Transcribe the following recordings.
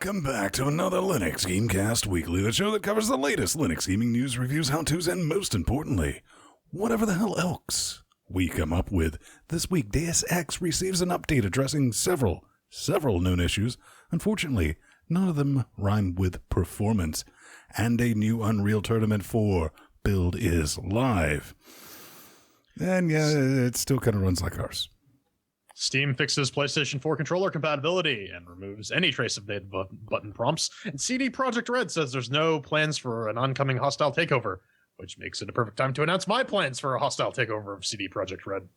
Welcome back to another Linux Gamecast Weekly, the show that covers the latest Linux gaming news, reviews, how-tos, and most importantly, whatever the hell else we come up with. This week, Deus Ex receives an update addressing several known issues. Unfortunately, none of them rhyme with performance. And a new Unreal Tournament 4 build is live. And yeah, it still kind of runs like ours. Steam fixes PlayStation 4 controller compatibility and removes any trace of native button prompts. And CD Projekt Red says there's no plans for an oncoming hostile takeover, which makes it a perfect time to announce my plans for a hostile takeover of CD Projekt Red.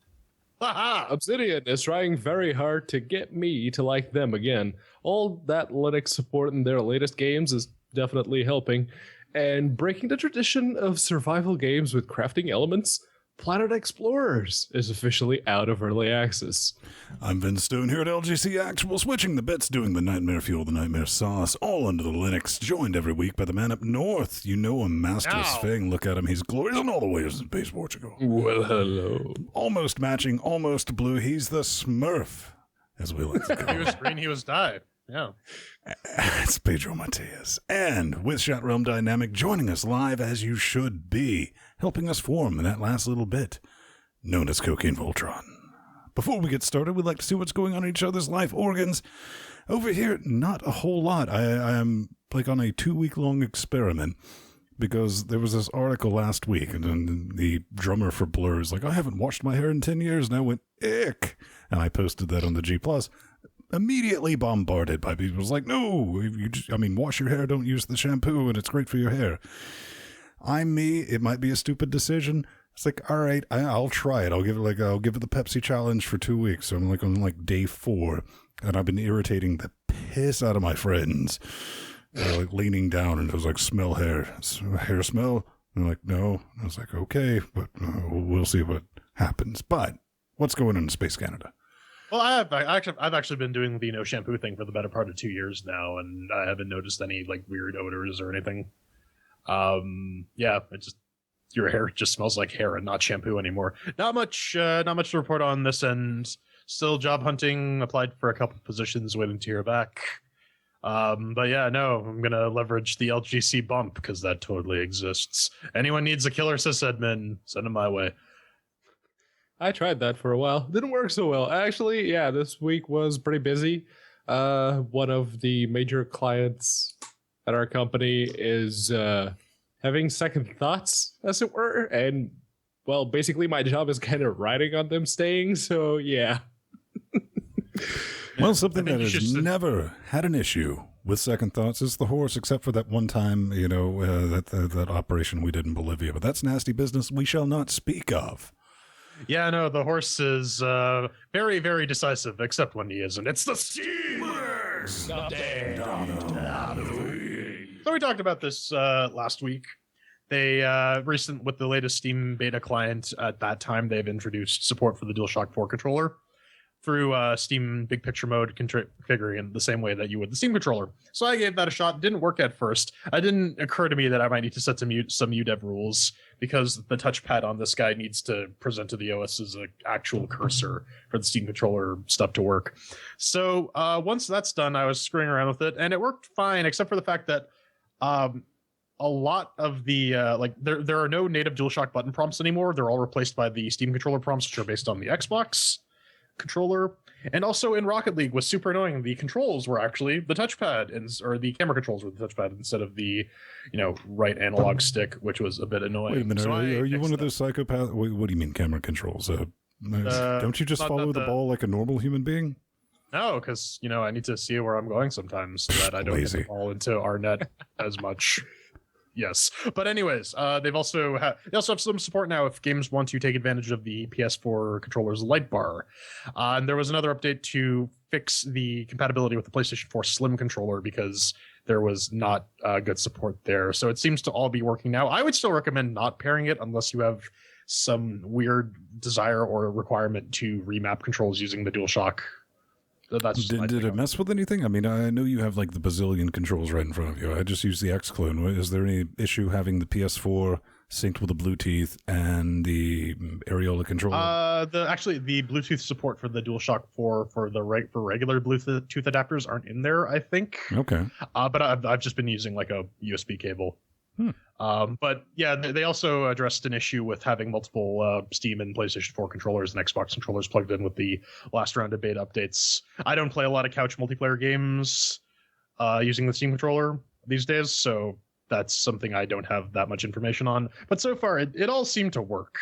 Haha! Obsidian is trying very hard to get me to like them again. All that Linux support in their latest games is definitely helping. And breaking the tradition of survival games with crafting elements, Planet Explorers is officially out of early access. I'm Vince Stone here at LGC Actual, switching the bits, doing the Nightmare Fuel, the Nightmare Sauce, all under the Linux, joined every week by the man up north. You know him, Master Sphing. Look at him, he's glorious in all the ways in base Portugal. Well, hello. Almost matching, almost blue, he's the Smurf, as we like to call him. He was green, he was dyed. Yeah. It's Pedro Mateus. And with Chat Realm Dynamic joining us live as you should be, helping us form in that last little bit, known as Cocaine Voltron. Before we get started, we'd like to see what's going on in each other's life organs. Over here, not a whole lot. I am like on a 2-week-long experiment because there was this article last week and then the drummer for Blur is like, I haven't washed my hair in 10 years. And I went, ick. And I posted that on the G+. Immediately bombarded by people. It was like, no, wash your hair, don't use the shampoo, and it's great for your hair. I'm me. It might be a stupid decision. It's like, all right, I'll try it. I'll give it the Pepsi challenge for 2 weeks. So I'm like on like day 4, and I've been irritating the piss out of my friends. They're like leaning down, and it was like, smell hair, hair smell. And I'm like, no. I was like, okay, but we'll see what happens. But what's going on in Space Canada? Well, I've actually been doing the no shampoo thing for the better part of 2 years now, and I haven't noticed any like weird odors or anything. Yeah, your hair just smells like hair and not shampoo anymore. Not much to report on this end. Still job hunting, applied for a couple positions, waiting to hear back. But yeah, no, I'm gonna leverage the LGC bump because that totally exists. Anyone needs a killer sysadmin, send them my way. I tried that for a while. Didn't work so well. Actually, yeah, this week was pretty busy. One of the major clients at our company is having second thoughts, as it were. And, well, basically my job is kind of riding on them staying, so yeah. Well, something that has never had an issue with second thoughts is the horse, except for that one time, that operation we did in Bolivia. But that's nasty business we shall not speak of. Yeah, no, the horse is very, very decisive, except when he isn't. It's the Steamers! So we talked about this last week. They with the latest Steam beta client at that time, they've introduced support for the DualShock 4 controller through Steam Big Picture Mode configuring in the same way that you would the Steam controller. So I gave that a shot. Didn't work at first. It didn't occur to me that I might need to set some UDEV rules because the touchpad on this guy needs to present to the OS as an actual cursor for the Steam controller stuff to work. So once that's done, I was screwing around with it, and it worked fine, except for the fact that a lot of the there are no native DualShock button prompts anymore. They're all replaced by the Steam controller prompts, which are based on the Xbox controller. And also in Rocket League was super annoying. The controls were actually the touchpad, or the camera controls were the touchpad instead of the, right analog stick, which was a bit annoying. Wait a minute, are you one of those psychopaths? What do you mean camera controls? Don't you just follow the ball like a normal human being? No, because I need to see where I'm going sometimes so that I don't get the ball into our net as much. Yes, but anyways, they also have some support now if games want to take advantage of the PS4 controller's light bar. And there was another update to fix the compatibility with the PlayStation 4 Slim controller because there was not good support there. So it seems to all be working now. I would still recommend not pairing it unless you have some weird desire or requirement to remap controls using the DualShock. Did it mess with anything? I mean, I know you have like the bazillion controls right in front of you. I just use the X clone. Is there any issue having the PS4 synced with the Bluetooth and the Areola controller? The Bluetooth support for the DualShock 4 for regular Bluetooth adapters aren't in there, I think. Okay. But I've just been using like a USB cable. But yeah, they also addressed an issue with having multiple Steam and PlayStation 4 controllers and Xbox controllers plugged in with the last round of beta updates. I don't play a lot of couch multiplayer games using the Steam controller these days, so that's something I don't have that much information on. But so far, it all seemed to work.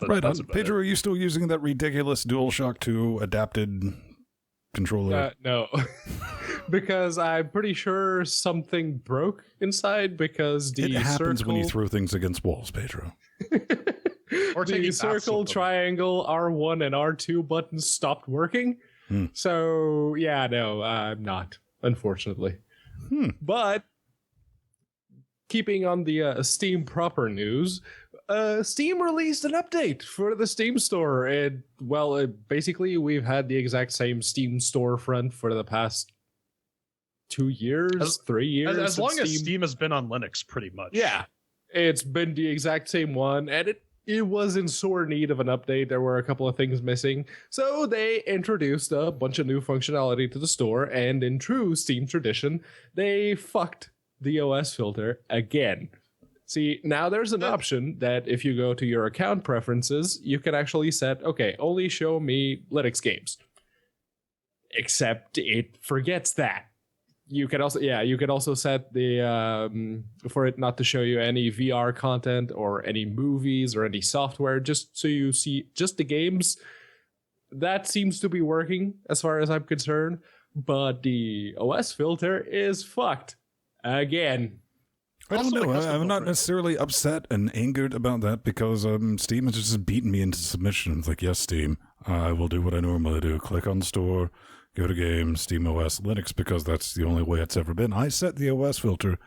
Right on. Pedro, are you still using that ridiculous DualShock 2 adapted controller? No. Because I'm pretty sure something broke inside because the It happens when you circle- throw things against walls, Pedro. Or the taking circle, triangle, R1, and R2 buttons stopped working. So, yeah, no, I'm not, unfortunately. But keeping on the Steam proper news, Steam released an update for the Steam store. Basically, we've had the exact same Steam storefront for the past 2 years, 3 years. As long as Steam has been on Linux, pretty much. Yeah, it's been the exact same one, and it was in sore need of an update. There were a couple of things missing, so they introduced a bunch of new functionality to the store, and in true Steam tradition, they fucked the OS filter again. See, now there's an option that if you go to your account preferences, you can actually set, okay, only show me Linux games. Except it forgets that. You can also set the for it not to show you any VR content or any movies or any software, just so you see just the games. That seems to be working as far as I'm concerned, but the OS filter is fucked again. I don't know. I'm not necessarily upset and angered about that because Steam has just beaten me into submission. It's like, yes, Steam, I will do what I normally do. Click on the store, go to games, Steam OS, Linux, because that's the only way it's ever been. I set the OS filter.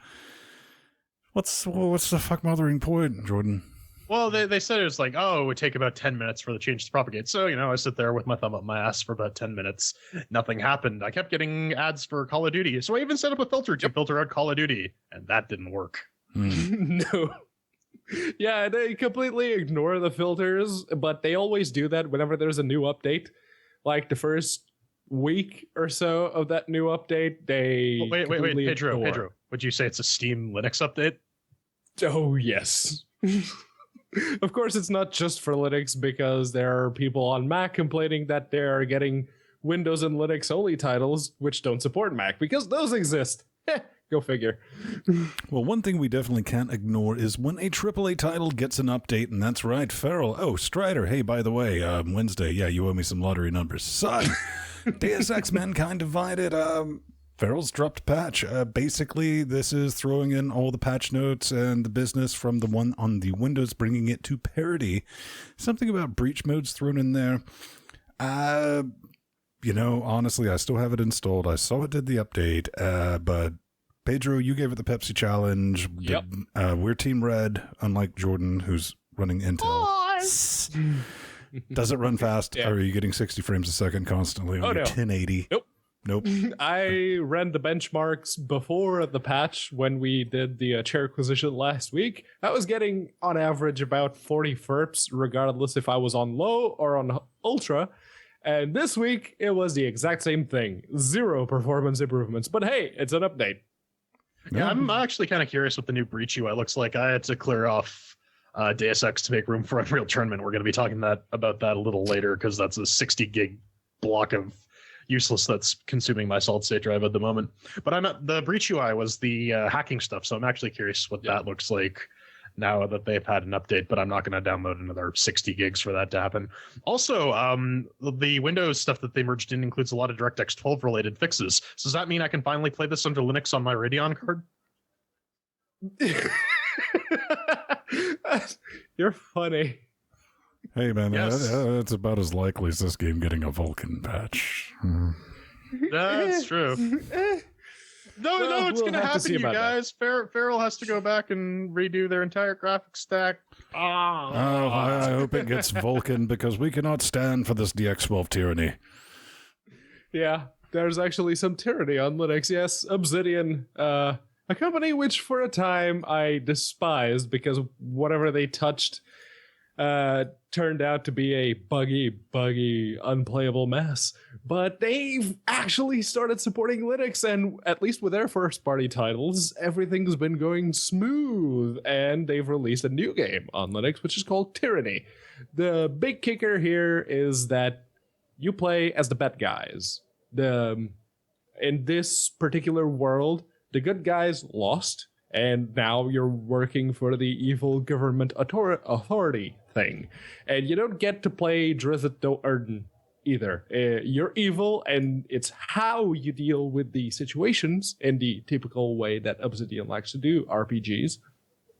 What's the fuck mothering point, Jordan? Well, they said it was like, it would take about 10 minutes for the change to propagate. So, I sit there with my thumb up my ass for about 10 minutes. Nothing happened. I kept getting ads for Call of Duty. So I even set up a filter to filter out Call of Duty, and that didn't work. No. Yeah, they completely ignore the filters, but they always do that whenever there's a new update. Like the first week or so of that new update, they wait, Pedro, would you say it's a Steam Linux update? Oh, yes. Of course, it's not just for Linux, because there are people on Mac complaining that they're getting Windows and Linux only titles which don't support Mac, because those exist. Go figure. Well, one thing we definitely can't ignore is when a AAA title gets an update, and that's right, Feral. Oh, Strider, hey, by the way, Wednesday, yeah, you owe me some lottery numbers. Son, Deus Ex Mankind Divided, Feral's dropped a patch. Basically, this is throwing in all the patch notes and the business from the one on the Windows, bringing it to parity. Something about breach modes thrown in there. Honestly, I still have it installed. I saw it did the update, but Pedro, you gave it the Pepsi challenge. Yep. We're Team Red, unlike Jordan, who's running Intel. Does it run fast? Yeah. Or are you getting 60 frames a second constantly on your 1080? Nope. I ran the benchmarks before the patch when we did the CHAIRQUISITION last week. I was getting, on average, about 40 FERPs, regardless if I was on low or on ultra. And this week, it was the exact same thing. 0 performance improvements. But hey, it's an update. Yeah, I'm actually kind of curious what the new breach UI looks like. I had to clear off Deus Ex to make room for Unreal Tournament. We're going to be talking about that a little later, because that's a 60 gig block of useless that's consuming my solid state drive at the moment. But the breach UI was the hacking stuff, so I'm actually curious what that looks like now that they've had an update, but I'm not going to download another 60 gigs for that to happen. Also, the Windows stuff that they merged in includes a lot of DirectX 12 related fixes. So does that mean I can finally play this under Linux on my Radeon card? You're funny. Hey, man, Yes. that's about as likely as this game getting a Vulkan patch. That's true. No, it's going to happen, you guys. Feral has to go back and redo their entire graphics stack. I hope it gets Vulkan, because we cannot stand for this DX12 tyranny. Yeah, there's actually some tyranny on Linux. Yes, Obsidian A company which for a time I despised because whatever they touched turned out to be a buggy, unplayable mess. But they've actually started supporting Linux, and at least with their first-party titles, everything's been going smooth, and they've released a new game on Linux, which is called Tyranny. The big kicker here is that you play as the bad guys. In this particular world, the good guys lost, and now you're working for the evil government authority thing. And you don't get to play Drizzt Do'Urden either. You're evil, and it's how you deal with the situations in the typical way that Obsidian likes to do RPGs.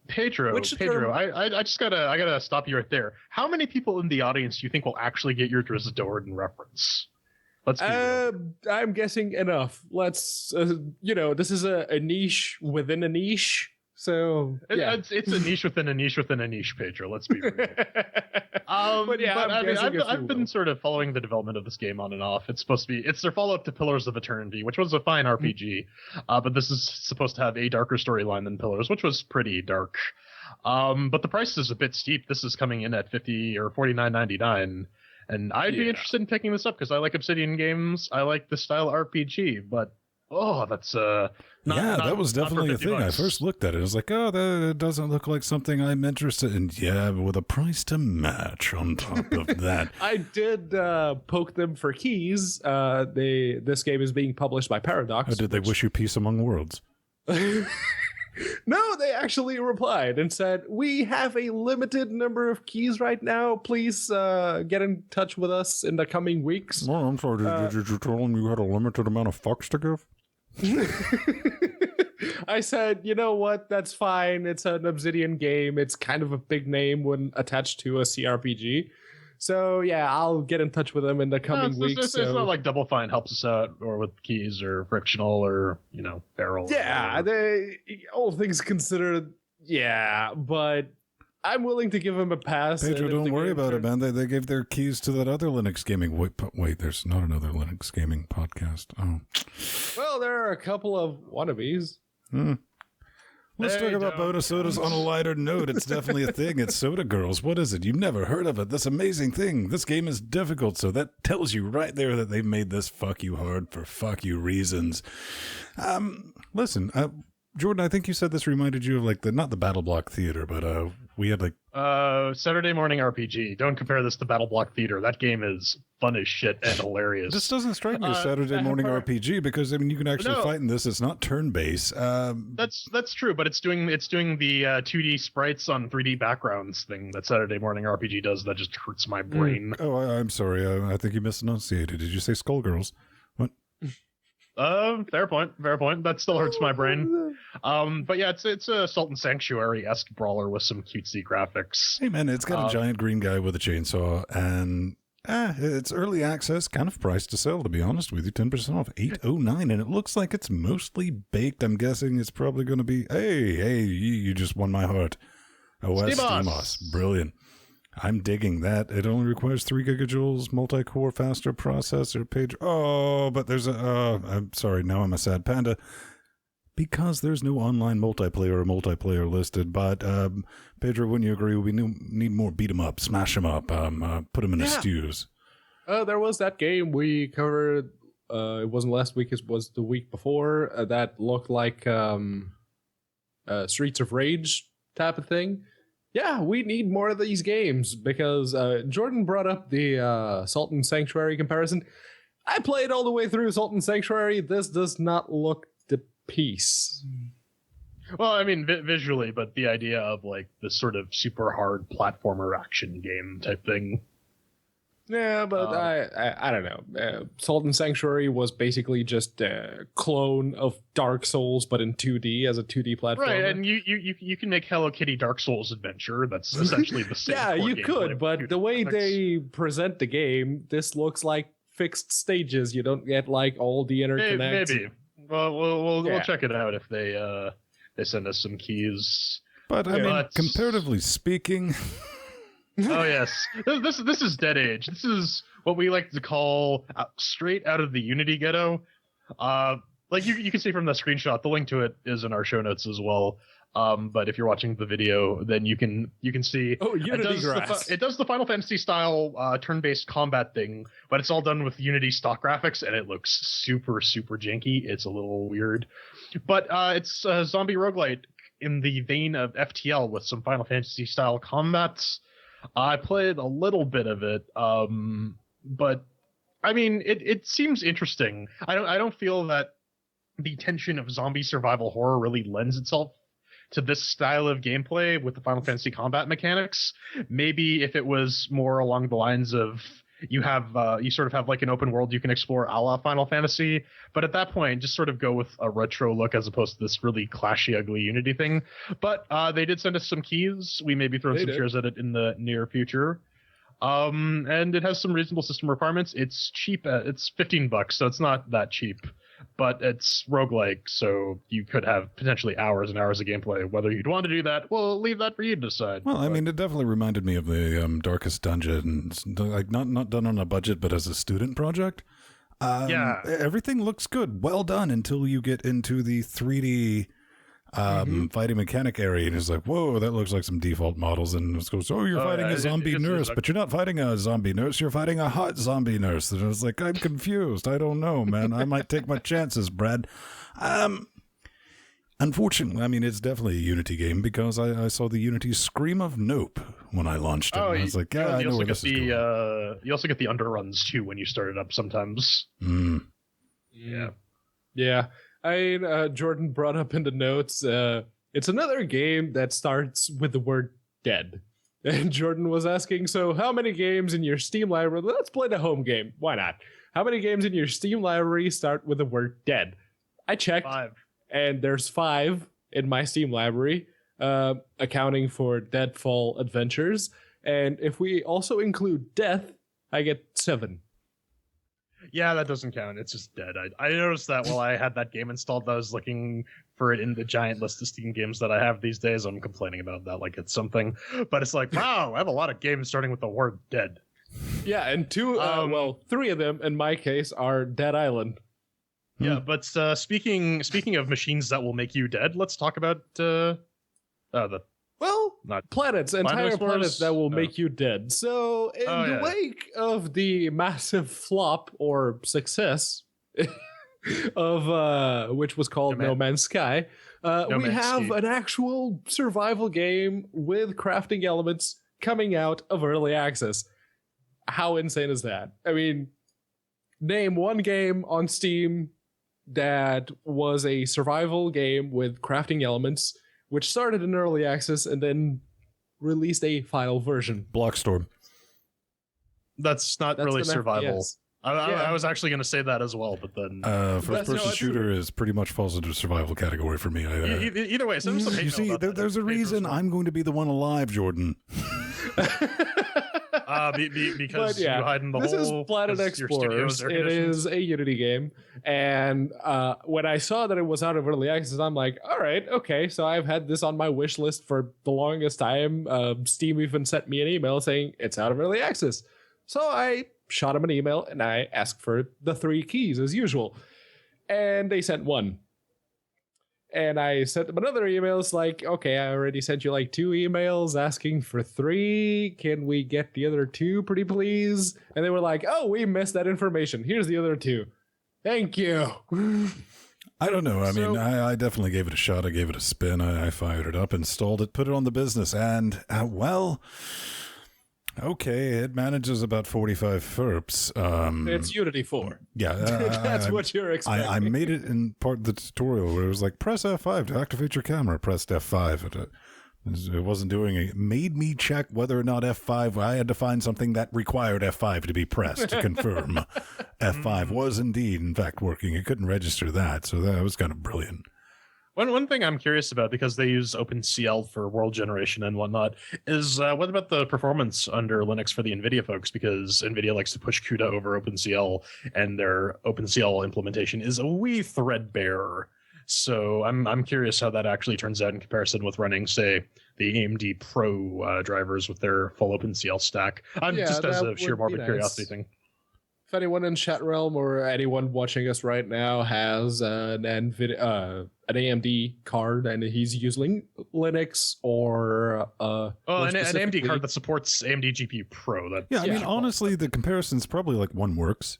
Pedro, I gotta stop you right there. How many people in the audience do you think will actually get your Drizzt Do'Urden reference? Let's be real. I'm guessing enough. Let's, this is a niche within a niche. So yeah. It's a niche within a niche within a niche, Pedro. Let's be real. I've been sort of following the development of this game on and off. It's their follow-up to Pillars of Eternity, which was a fine RPG. But this is supposed to have a darker storyline than Pillars, which was pretty dark. But the price is a bit steep. This is coming in at $50 or $49.99. And I'd be interested in picking this up because I like Obsidian games. I like the style RPG, but that's that was definitely a thing. I first looked at it. I was like, that doesn't look like something I'm interested in. Yeah, but with a price to match on top of that. I did poke them for keys. This game is being published by Paradox. Or did they wish you peace among worlds? No, they actually replied and said, we have a limited number of keys right now. Please get in touch with us in the coming weeks. Oh, I'm sorry. Did you tell them you had a limited amount of fucks to give? I said, you know what? That's fine. It's an Obsidian game. It's kind of a big name when attached to a CRPG. So, yeah, I'll get in touch with them in the coming weeks. It's not like Double Fine helps us out or with keys or frictional or, barrel. Yeah, all things considered, yeah, but I'm willing to give them a pass. Pedro, don't worry about it, man. They gave their keys to that other Linux gaming. Wait, there's not another Linux gaming podcast. Oh. Well, there are a couple of wannabes. Let's talk about bonus sodas on a lighter note. It's definitely a thing. It's Soda Girls. What is it? You've never heard of it. This amazing thing. This game is difficult, so that tells you right there that they've made this fuck you hard for fuck you reasons. Listen, Jordan, I think you said this reminded you of not the Battle Block Theater, but we had Saturday Morning RPG. Don't compare this to Battle Block Theater. That game is fun as shit and hilarious. This doesn't strike me as Saturday Morning RPG because you can actually fight in this. It's not turn-based. That's true, but it's doing the 2D sprites on 3D backgrounds thing that Saturday Morning RPG does. That just hurts my brain. Oh, I'm sorry. I think you misenunciated. Did you say Skullgirls? What? Fair point. That still hurts my brain. But yeah, it's a Sultan Sanctuary-esque brawler with some cutesy graphics. Hey man, it's got a giant green guy with a chainsaw, and it's early access, kind of priced to sell, to be honest with you, 10% off, $8.09, and it looks like it's mostly baked. I'm guessing it's probably going to be, hey, you just won my heart. OS Steamos. Brilliant. I'm digging that. It only requires 3 gigajoules, multi-core, faster processor, page. Oh, but there's I'm sorry, now I'm a sad panda. Because there's no online multiplayer listed, but Pedro, wouldn't you agree? We need more beat 'em up, smash 'em up, put them in the stews. There was that game we covered. It wasn't last week; it was the week before. That looked like Streets of Rage type of thing. Yeah, we need more of these games because Jordan brought up the Sultan Sanctuary comparison. I played all the way through Sultan Sanctuary. This does not look the piece. Well, I mean, visually, but the idea of this sort of super hard platformer action game type thing. Yeah, but I don't know. Sultan Sanctuary was basically just a clone of Dark Souls, but in 2D as a 2D platformer. Right, and you can make Hello Kitty Dark Souls adventure. That's essentially the same. Yeah, you could, but the way they present the game, this looks like fixed stages. You don't get all the interconnects. Maybe. Well, we'll check it out if they send us some keys. But I mean, comparatively speaking. Oh yes, this is Dead Age. This is what we like to call straight out of the Unity ghetto. like you can see from the screenshot, the link to it is in our show notes as well. But if you're watching the video, then you can see it does the Final Fantasy style turn-based combat thing, but it's all done with Unity stock graphics, and it looks super janky. It's a little weird, but it's a zombie roguelite in the vein of FTL with some Final Fantasy style combats. I played a little bit of it, but I mean, it seems interesting. I don't feel that the tension of zombie survival horror really lends itself to this style of gameplay with the Final Fantasy combat mechanics. Maybe if it was more along the lines of you sort of have like an open world you can explore a la Final Fantasy, but at that point just sort of go with a retro look as opposed to this really clashy, ugly Unity thing. But they did send us some keys. We may be throwing some cheers at it in the near future. And it has some reasonable system requirements. It's cheap. It's $15, so it's not that cheap. But it's roguelike, so you could have potentially hours and hours of gameplay. Whether you'd want to do that, we'll leave that for you to decide. Well, I mean, it definitely reminded me of the Darkest Dungeon, like not done on a budget, but as a student project. Yeah, everything looks good, well done until you get into the 3D fighting mechanic area, and it's like, whoa, that looks like some default models, and it goes, oh, you're fighting a zombie nurse, but you're not fighting a zombie nurse, you're fighting a hot zombie nurse. And it's like, I'm confused, I don't know, man. I might take my chances, Brad. Unfortunately, I mean, it's definitely a Unity game because I saw the Unity scream of nope when I launched it. I was like, yeah, I know where this is going. You also get the underruns too when you start it up sometimes. Yeah. Jordan brought up in the notes, it's another game that starts with the word dead. And Jordan was asking, so how many games in your Steam library? Let's play the home game. Why not? How many games in your Steam library start with the word dead? I checked. 5. And there's 5 in my Steam library, accounting for Deadfall Adventures. And if we also include death, I get 7. Yeah, that doesn't count. It's just dead. I noticed that while I had that game installed, I was looking for it in the giant list of Steam games that I have these days. I'm complaining about that like it's something. But it's like, wow, I have a lot of games starting with the word dead. Yeah, and 3 of them, in my case, are Dead Island. Yeah, but speaking of machines that will make you dead, let's talk about planets, entire planets that will make you dead. So in the wake of the massive flop or success of which was called No Man's Sky, we have an actual survival game with crafting elements coming out of early access. How insane is that? I mean, name one game on Steam that was a survival game with crafting elements, which started in early access and then released a final version. Blockstorm. That's not really survival. Yes. I was actually going to say that as well, but then first-person shooter is pretty much falls into the survival category for me. Either way, so you see, there's a reason I'm going to be the one alive, Jordan. Because you hide in the hole. This is Planet Explorers. It is a Unity game, and when I saw that it was out of early access, I'm like, all right, okay. So I've had this on my wish list for the longest time. Steam even sent me an email saying it's out of early access. So I shot them an email and I asked for the 3 keys as usual, and they sent 1. And I sent them another email. It's like, okay, I already sent you like 2 emails asking for 3. Can we get the other 2, pretty please? And they were like, oh, we missed that information. Here's the other 2. Thank you. I don't know. I mean, I definitely gave it a shot. I gave it a spin. I fired it up, installed it, put it on the business. And, okay, it manages about 45 FERPs. It's Unity 4. Yeah. That's what you're expecting. I made it in part of the tutorial where it was like, press F5 to activate your camera. Pressed F5. It wasn't doing it. It made me check whether or not F5, I had to find something that required F5 to be pressed to confirm F5 was indeed, in fact, working. It couldn't register that, so that was kind of brilliant. One thing I'm curious about, because they use OpenCL for world generation and whatnot, is what about the performance under Linux for the NVIDIA folks? Because NVIDIA likes to push CUDA over OpenCL, and their OpenCL implementation is a wee threadbare. So I'm curious how that actually turns out in comparison with running, say, the AMD Pro drivers with their full OpenCL stack. Just as a sheer morbid curiosity thing. If anyone in chat realm or anyone watching us right now has an NVIDIA, an AMD card and he's using Linux or an AMD card that supports AMD GPU Pro. I mean, honestly, the comparison's probably like one works.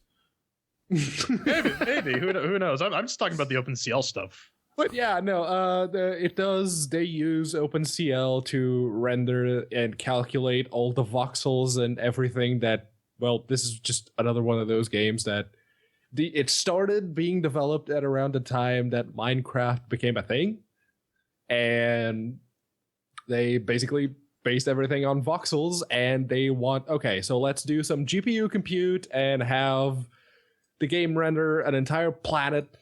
maybe. Who knows? I'm just talking about the OpenCL stuff. But yeah, no, it does. They use OpenCL to render and calculate all the voxels and everything that. Well, this is just another one of those games that it started being developed at around the time that Minecraft became a thing. And they basically based everything on voxels, and they want, okay, so let's do some GPU compute and have the game render an entire planet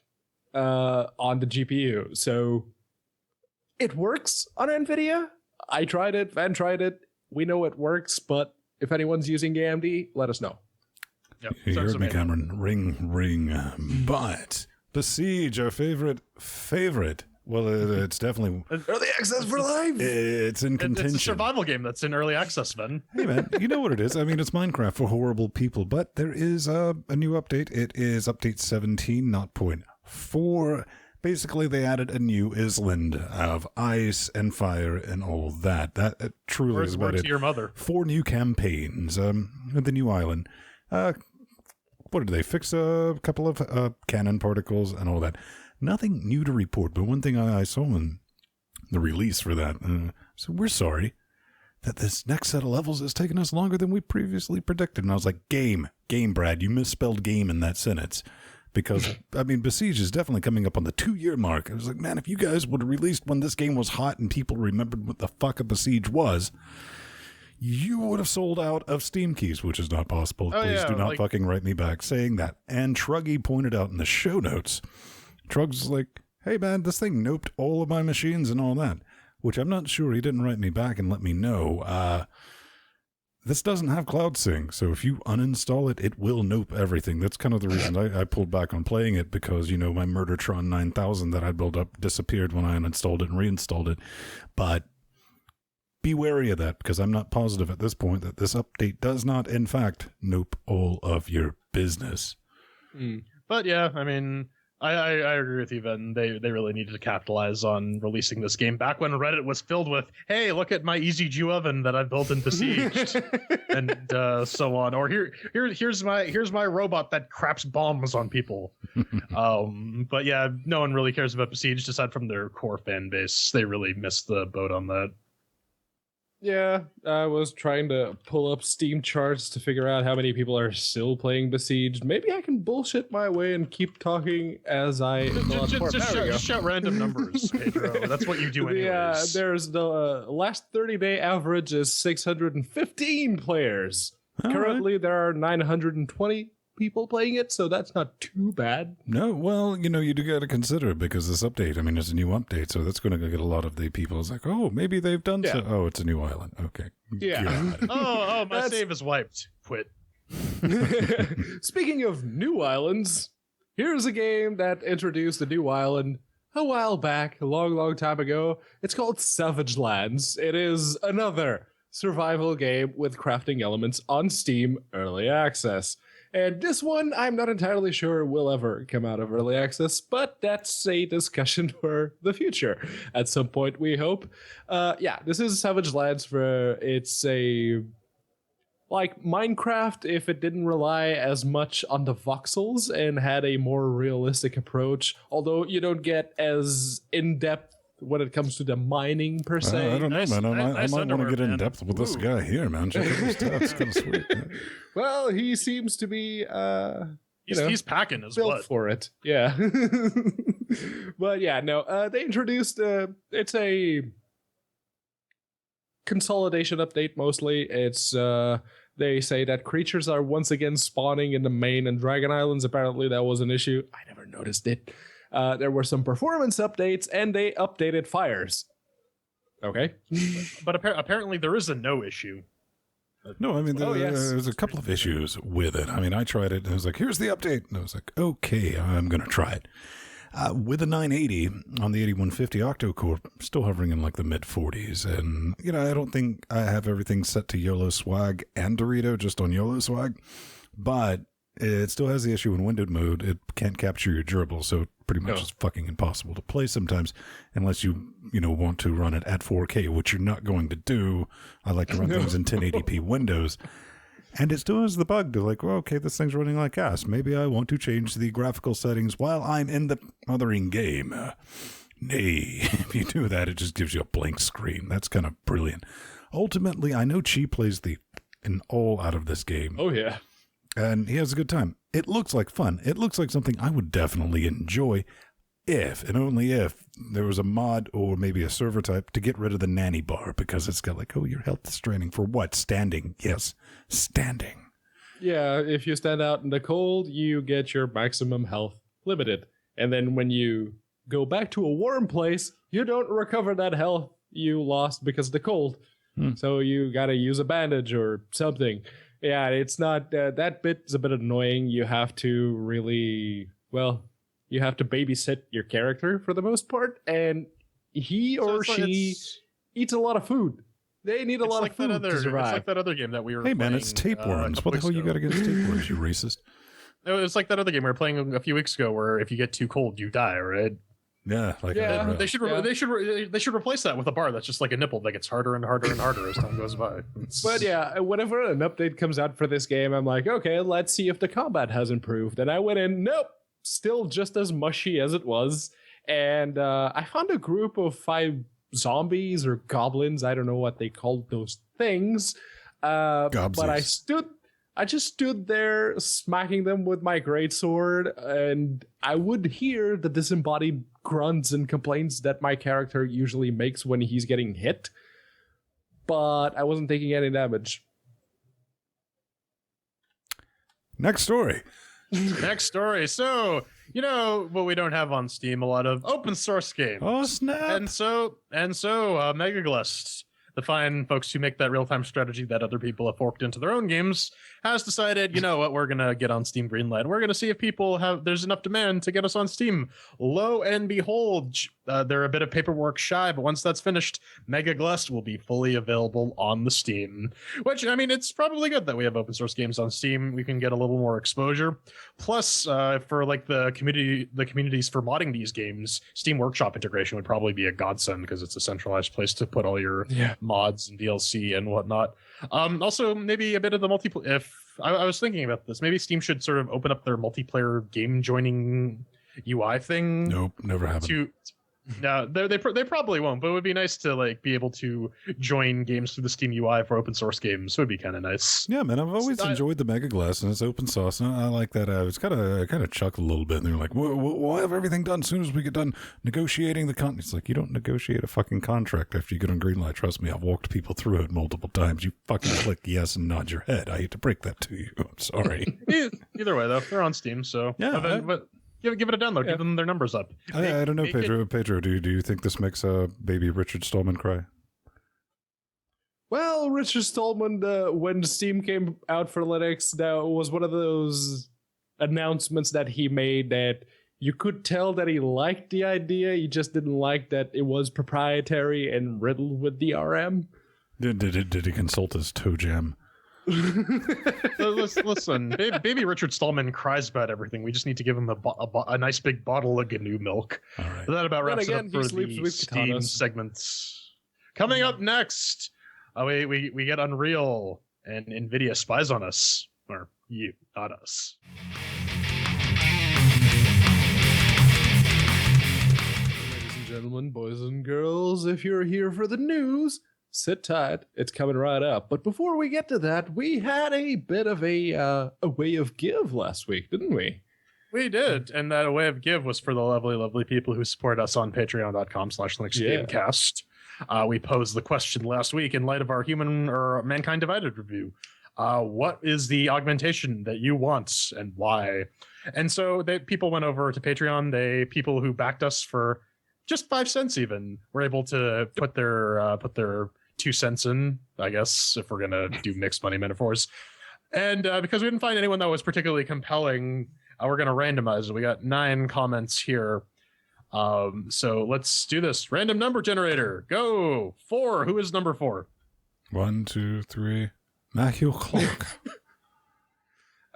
on the GPU. So it works on NVIDIA. I tried it, Van tried it. We know it works, but if anyone's using AMD, let us know. Yep. You heard me, Cameron. Ring. But Besiege, our favorite. Well, it's definitely early access for life. It's in contention. It's a survival game that's in early access, man. Hey, man, you know what it is. I mean, it's Minecraft for horrible people, but there is a new update. It is update 17.4. Basically, they added a new island of ice and fire and all that. That truly is about it. To your mother. 4 new campaigns with the new island. What did they fix? A couple of cannon particles and all that. Nothing new to report, but one thing I saw in the release for that. So we're sorry that this next set of levels has taken us longer than we previously predicted. And I was like, game, Brad, you misspelled game in that sentence. Because, I mean, Besiege is definitely coming up on the 2-year mark. I was like, man, if you guys would have released when this game was hot and people remembered what the fuck a Besiege was, you would have sold out of Steam keys, which is not possible. Please do not fucking write me back saying that. And Truggy pointed out in the show notes, Trug's like, hey, man, this thing noped all of my machines and all that, which I'm not sure he didn't write me back and let me know. This doesn't have Cloud Sync, so if you uninstall it, it will nope everything. That's kind of the reason I pulled back on playing it, because, you know, my Murdertron 9000 that I built up disappeared when I uninstalled it and reinstalled it. But be wary of that, because I'm not positive at this point that this update does not, in fact, nope all of your business. But yeah, I mean, I agree with you, Ben. They really needed to capitalize on releasing this game back when Reddit was filled with, hey, look at my Easy Jew oven that I've built in Besieged, and so on. Or here's my robot that craps bombs on people. But yeah, no one really cares about Besieged aside from their core fan base. They really missed the boat on that. Yeah, I was trying to pull up Steam charts to figure out how many people are still playing Besieged. Maybe I can bullshit my way and keep talking as I... Just shout random numbers, Pedro. That's what you do anyways. Yeah, there's the last 30-day average is 615 players. Currently, there are 920 people playing it, so that's not too bad. No, well, you know, you do got to consider, because this update, I mean, it's a new update, so that's going to get a lot of the people. It's like, oh, maybe they've done so. Oh, it's a new island. Okay. Yeah. oh, my save is wiped. Quit. Speaking of new islands, here's a game that introduced a new island a while back, a long time ago. It's called Savage Lands. It is another survival game with crafting elements on Steam Early Access. And this one, I'm not entirely sure will ever come out of early access, but that's a discussion for the future. At some point, we hope. Yeah, this is Savage Lands. It's a like Minecraft if it didn't rely as much on the voxels and had a more realistic approach. Although you don't get as in-depth when it comes to the mining per se. I don't know, man. I might want to get in depth with this guy here, man. Check out his stats. It's kind of sweet. Well, he seems to be, he's packing his built butt for it. Yeah. But yeah, no, they introduced, it's a consolidation update mostly. It's, they say that creatures are once again spawning in the main and Dragon Islands. Apparently that was an issue. I never noticed it. There were some performance updates, and they updated fires. Okay. But apparently there is a no issue. No, I mean, there's a couple of issues with it. I mean, I tried it, and it was like, here's the update. And I was like, okay, I'm going to try it. With a 980 on the 8150 octo-core, still hovering in like the mid-40s. And, you know, I don't think I have everything set to YOLO Swag and Dorito, just on YOLO Swag. But It still has the issue in windowed mode. It can't capture your durable, so pretty much it's fucking impossible to play sometimes unless you want to run it at 4K, which you're not going to do. I like to run things in 1080p windows. And it still has the bug to like, well, okay, this thing's running like ass. Maybe I want to change the graphical settings while I'm in the mothering game. Nay, if you do that, it just gives you a blank screen. That's kind of brilliant. Ultimately, I know Chi plays an all out of this game. Oh, yeah. And he has a good time. It looks like fun. It looks like something I would definitely enjoy if, and only if, there was a mod or maybe a server type to get rid of the nanny bar, because it's got like, oh, your health is draining for what? Standing. Yes, standing. Yeah, if you stand out in the cold, you get your maximum health limited. And then when you go back to a warm place, you don't recover that health you lost because of the cold. So you gotta use a bandage or something. Yeah, it's not, that bit is a bit annoying. You have to really, you have to babysit your character for the most part, and he or she eats a lot of food. They need a lot of food to survive. It's like that other game that we were playing. Hey man, it's tapeworms. What the hell you got against tapeworms, you racist? It's like that other game we were playing a few weeks ago where if you get too cold, you die, right? Yeah, they should replace that with a bar that's just like a nipple that gets harder and harder and harder as time goes by. But yeah, whenever an update comes out for this game, I'm like, okay, let's see if the combat has improved. And I went in, nope, still just as mushy as it was. And I found a group of 5 zombies or goblins. I don't know what they called those things. But I just stood there smacking them with my greatsword, and I would hear the disembodied grunts and complaints that my character usually makes when he's getting hit, but I wasn't taking any damage. Next story. So, what we don't have on Steam, a lot of open source games. Oh, snap. And so MegaGlist, the fine folks who make that real-time strategy that other people have forked into their own games, has decided, you know what, we're going to get on Steam Greenlight. We're going to see if there's enough demand to get us on Steam. Lo and behold, they're a bit of paperwork shy, but once that's finished, MegaGlist will be fully available on the Steam. Which, I mean, it's probably good that we have open source games on Steam. We can get a little more exposure. Plus, for like the communities for modding these games, Steam Workshop integration would probably be a godsend because it's a centralized place to put all your mods and DLC and whatnot. Also, maybe a bit of the multiplayer. If I was thinking about this, maybe Steam should sort of open up their multiplayer game joining UI thing. Nope, never happened. No, they probably won't, but it would be nice to like be able to join games through the Steam UI for open source games. It would be kind of nice. Yeah, man, I've always enjoyed the MegaGlist, and it's open source, and I like that. It's kind of chuckled a little bit, and they're like, we'll have everything done as soon as we get done negotiating the contract. It's like, you don't negotiate a fucking contract after you get on Greenlight. Trust me, I've walked people through it multiple times. You fucking click yes and nod your head. I hate to break that to you. I'm sorry. Either way, though, they're on Steam, so yeah. But give it a download. Give them their numbers up. I don't know, Pedro. Pedro, do you think this makes baby Richard Stallman cry? Well, Richard Stallman, when Steam came out for Linux, that was one of those announcements that he made that you could tell that he liked the idea. He just didn't like that it was proprietary and riddled with DRM. Did he consult his toe jam? Listen, baby Richard Stallman cries about everything. We just need to give him a nice big bottle of GNU milk. All right. That about wraps it up for the Steam segments. Coming up next, we get Unreal, and NVIDIA spies on us. Or you, not us. Ladies and gentlemen, boys and girls, if you're here for the news, sit tight, it's coming right up. But before we get to that, we had a bit of a way of give last week, didn't we? We did, and that way of give was for the lovely, lovely people who support us on patreon.com/LinuxGameCast. We posed the question last week in light of our Human or Mankind Divided review. What is the augmentation that you want and why? And so people went over to Patreon. People who backed us for just 5 cents even were able to put their 2 cents in, I guess, if we're gonna do mixed money metaphors. And because we didn't find anyone that was particularly compelling, we're gonna randomize it. We got 9 comments here. So let's do this. Random number generator. Go. 4. Who is number 4? 1, 2, 3. Matthew Clark.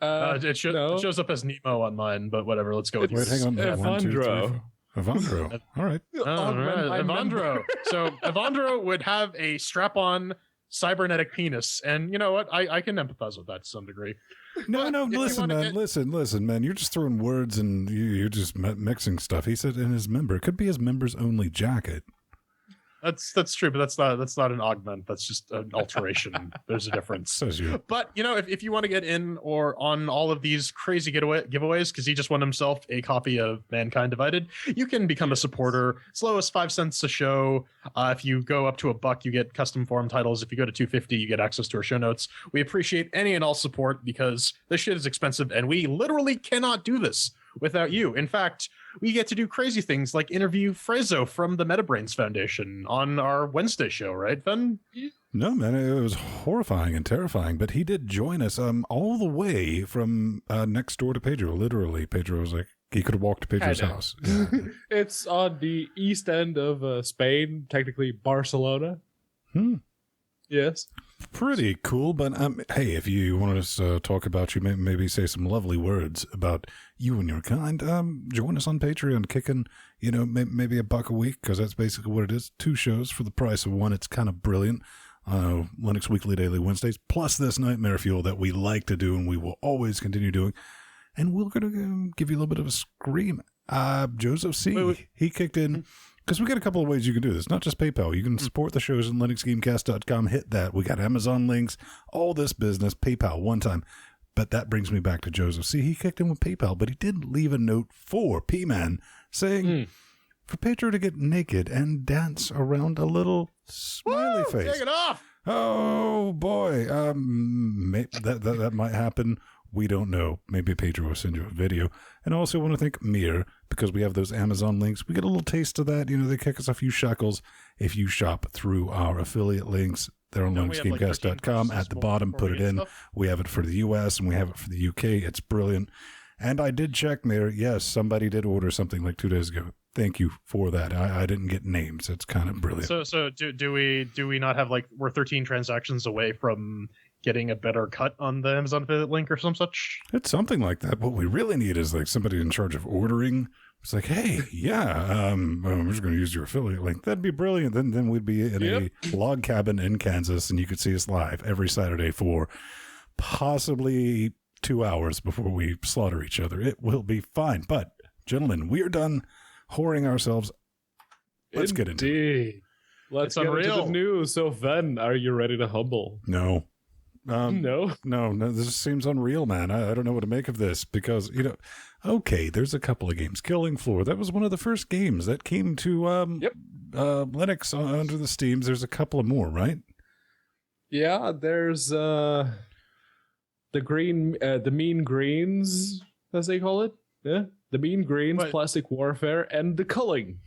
It shows up as Nemo on mine, but whatever. Let's go with Wait, hang on. Evandro. Evandro. All right. Evandro. So Evandro would have a strap-on cybernetic penis, and you know what? I can empathize with that to some degree. No, But if listen, you wanna man. Listen, man. You're just throwing words and you're just mixing stuff. He said in his member. It could be his members only jacket. That's true, but that's not an augment. That's just an alteration. There's a difference. Says you. But you know, if you want to get in or on all of these crazy giveaways, because he just won himself a copy of Mankind Divided, you can become a supporter. As low as 5 cents a show. If you go up to $1, you get custom forum titles. If you go to $2.50, you get access to our show notes. We appreciate any and all support because this shit is expensive, and we literally cannot do this without you. In fact, we get to do crazy things like interview Frazo from the MetaBrains Foundation on our Wednesday show, right, Fen? No, man, it was horrifying and terrifying, but he did join us all the way from next door to Pedro. Literally, Pedro was like, he could have walked to Pedro's house. Yeah. It's on the east end of Spain, technically Barcelona. Yes. Pretty cool, but hey, if you want us to talk about you, maybe say some lovely words about you and your kind, join us on Patreon, kicking, maybe $1 a week, because that's basically what it is. 2 shows for the price of 1. It's kind of brilliant. Linux Weekly Daily Wednesdays, plus this Nightmare Fuel that we like to do and we will always continue doing. And we're going to give you a little bit of a scream. Joseph C., he kicked in. Because we got a couple of ways you can do this, not just PayPal. You can support the shows on LinuxGameCast.com. Hit that. We got Amazon links, all this business, PayPal one time. But that brings me back to Joseph. See, he kicked in with PayPal, but he did leave a note for P-Man saying for Pedro to get naked and dance around a little smiley face. Take it off! Oh, boy. That might happen. We don't know. Maybe Pedro will send you a video. And I also want to thank Mir, because we have those Amazon links. We get a little taste of that. They kick us a few shekels if you shop through our affiliate links. They're on LinuxGameCast.com. At the bottom, put it in. Stuff. We have it for the US and we have it for the UK. It's brilliant. And I did check, Mir. Yes, somebody did order something like 2 days ago. Thank you for that. I didn't get names. It's kind of brilliant. So do we not have we're 13 transactions away from getting a better cut on the Amazon affiliate link or some such? It's something like that. What we really need is somebody in charge of ordering. It's like, hey, yeah, we're just going to use your affiliate link. That'd be brilliant. Then we'd be in a log cabin in Kansas, and you could see us live every Saturday for possibly 2 hours before we slaughter each other. It will be fine. But, gentlemen, we are done whoring ourselves. Let's get into it. Let's get into the news. So, Ven, are you ready to humble? No. No, this seems unreal, man. I don't know what to make of this because, okay, there's a couple of games. Killing Floor, that was one of the first games that came to Linux under the Steams. There's a couple of more, right? Yeah, there's the Mean Greens, as they call it. Yeah, the Mean Greens, Plastic Warfare, and the Culling.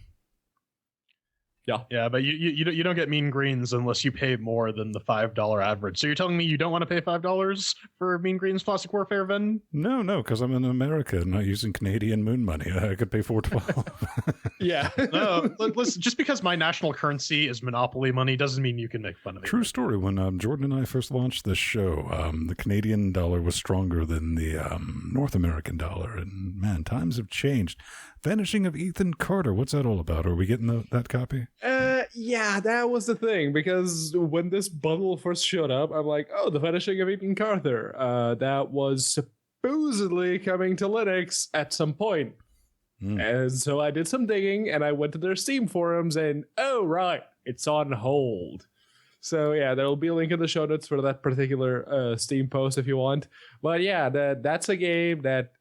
Yeah, but you don't get Mean Greens unless you pay more than the $5 average. So you're telling me you don't want to pay $5 for Mean Greens Plastic Warfare, Ven? No, because I'm in America and not using Canadian moon money. I could pay $4.12. Yeah. No, listen, just because my national currency is Monopoly money doesn't mean you can make fun of me. True story. When Jordan and I first launched this show, the Canadian dollar was stronger than the North American dollar. And man, times have changed. Vanishing of Ethan Carter. What's that all about? Are we getting that copy? Yeah, that was the thing, because when this bundle first showed up, I'm like, oh, the Vanishing of Ethan Carter. That was supposedly coming to Linux at some point. And so I did some digging, and I went to their Steam forums, and oh, right, it's on hold. So yeah, there will be a link in the show notes for that particular Steam post if you want. But yeah, that's a game that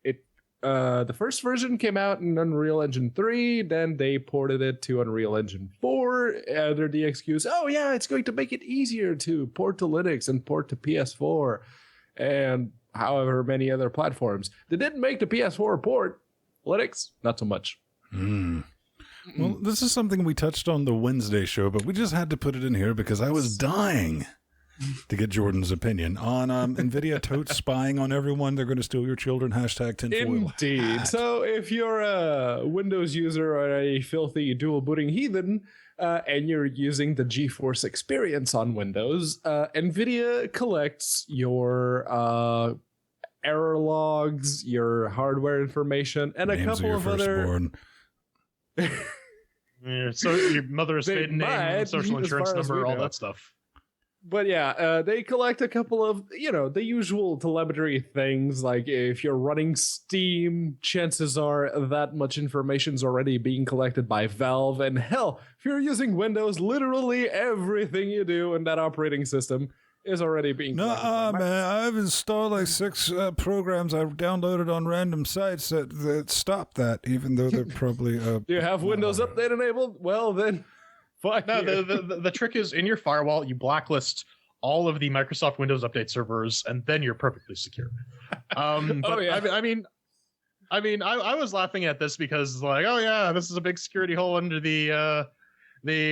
the first version came out in Unreal Engine 3, then they ported it to Unreal Engine 4 under the excuse, oh yeah, it's going to make it easier to port to Linux and port to PS4 and however many other platforms. They didn't make the PS4 port. Linux, not so much. Well, this is something we touched on the Wednesday show, but we just had to put it in here because I was dying to get Jordan's opinion on NVIDIA totes spying on everyone. They're going to steal your children. #tinfoil. Indeed. So if you're a Windows user or a filthy dual booting heathen, and you're using the GeForce Experience on Windows, NVIDIA collects your error logs, your hardware information, and a Names couple of other. firstborn. Yeah, so your mother's They maiden name, might, social as insurance far as we number, all know. that stuff. But yeah, they collect a couple of, the usual telemetry things. Like if you're running Steam, chances are that much information's already being collected by Valve. And hell, if you're using Windows, literally everything you do in that operating system is already being collected by Man, I've installed like 6 programs I've downloaded on random sites that stop that, even though they're probably... Do you have Windows Update enabled? Well, then... Fuck No, you. the trick is in your firewall, you blacklist all of the Microsoft Windows Update servers, and then you're perfectly secure. But yeah. I was laughing at this because like, oh yeah, this is a big security hole under the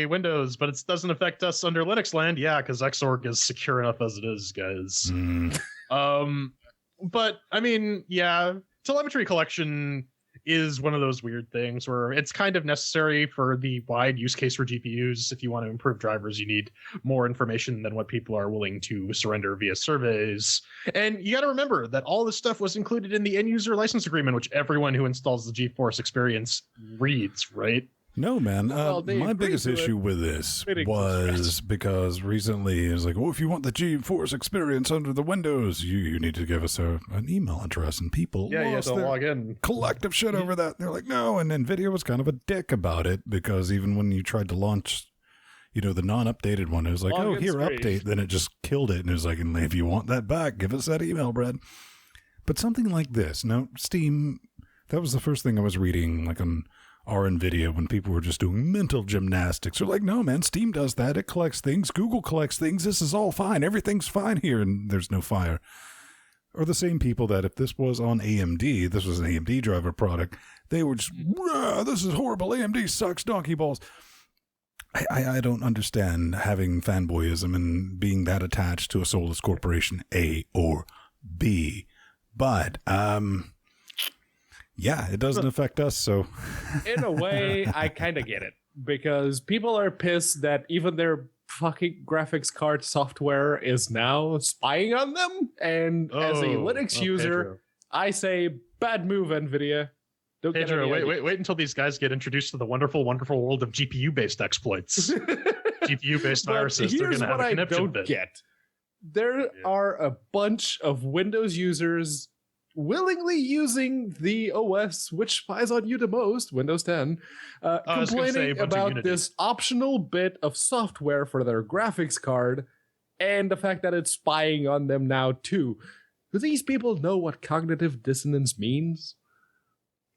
Windows, but it doesn't affect us under Linux land. Yeah, because Xorg is secure enough as it is, guys. But I mean, yeah, telemetry collection is one of those weird things where it's kind of necessary for the wide use case for GPUs. If you want to improve drivers, you need more information than what people are willing to surrender via surveys. And you got to remember that all this stuff was included in the end user license agreement, which everyone who installs the GeForce experience reads, right? No, man. My biggest issue with this was because recently it was like, if you want the GeForce experience under the Windows, you need to give us an email address, and people Yeah, you have to log in. Collective shit over that. They're like, no, and NVIDIA was kind of a dick about it because even when you tried to launch, the non-updated one, it was like, Login here, screen. update. Then it just killed it, and it was like, and if you want that back, give us that email, Brad. But something like this, now, Steam, that was the first thing I was reading, like on our NVIDIA when people were just doing mental gymnastics. They're like, no, man, Steam does that. It collects things. Google collects things. This is all fine. Everything's fine here, and there's no fire. Or the same people that if this was on AMD, this was an AMD driver product, they would just, this is horrible. AMD sucks donkey balls. I don't understand having fanboyism and being that attached to a soulless corporation, A or B. But, yeah, it doesn't affect us, so... In a way, I kind of get it. Because people are pissed that even their fucking graphics card software is now spying on them. And as a Linux user, Pedro. I say, bad move, NVIDIA. Don't get Pedro, any wait until these guys get introduced to the wonderful, wonderful world of GPU-based exploits. GPU-based But viruses. They're here's going to have what a I conniption don't bit. get. There are a bunch of Windows users willingly using the OS which spies on you the most, Windows 10, was gonna say a complaining bunch of about Unity. this optional bit of software for their graphics card and the fact that it's spying on them now too. Do these people know what cognitive dissonance means?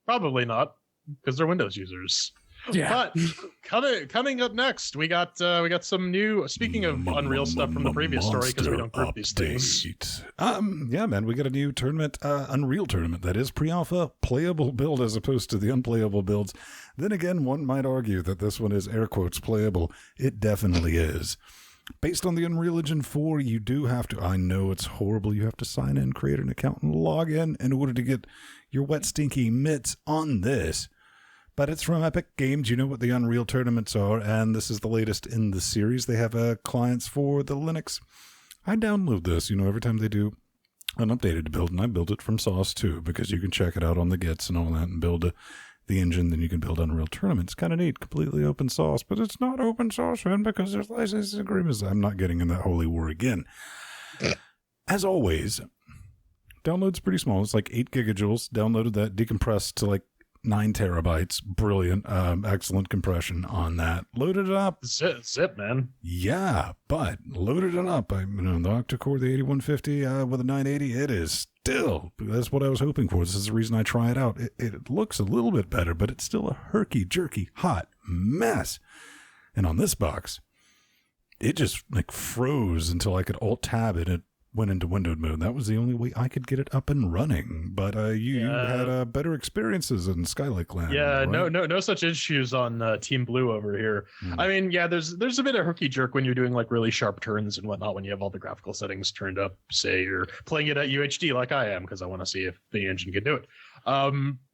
Probably not, because they're Windows users. Yeah. But coming up next, we got some new. Speaking of Unreal stuff from the previous story, because we don't group these things. Yeah, man, we got a new tournament, Unreal tournament that is pre-alpha playable build as opposed to the unplayable builds. Then again, one might argue that this one is air quotes playable. It definitely is. Based on the Unreal Engine 4, you do have to, I know it's horrible, you have to sign in, create an account, and log in order to get your wet, stinky mitts on this. But it's from Epic Games. You know what the Unreal tournaments are, and this is the latest in the series. They have clients for the Linux. I download this, every time they do an updated build, and I build it from Sauce too, because you can check it out on the Gits and all that and build the engine, then you can build Unreal tournaments. Kind of neat, completely open source, but it's not open source, man, because there's license agreements. I'm not getting in that holy war again. As always, download's pretty small. It's like 8 gigajoules. Downloaded that, decompressed to like 9 terabytes. Brilliant. Excellent compression on that. Loaded it up. Zip, man. Yeah, but loaded it up. The octa-core, the 8150 with a 980, it is still, that's what I was hoping for. This is the reason I try it out. It looks a little bit better, but it's still a herky-jerky hot mess. And on this box, it just like froze until I could alt-tab it. It went into windowed mode. That was the only way I could get it up and running. But you had better experiences in Skylake Land. Yeah, right? no such issues on Team Blue over here. I mean, yeah, there's a bit of herky jerk when you're doing like really sharp turns and whatnot when you have all the graphical settings turned up. Say you're playing it at UHD like I am because I want to see if the engine can do it.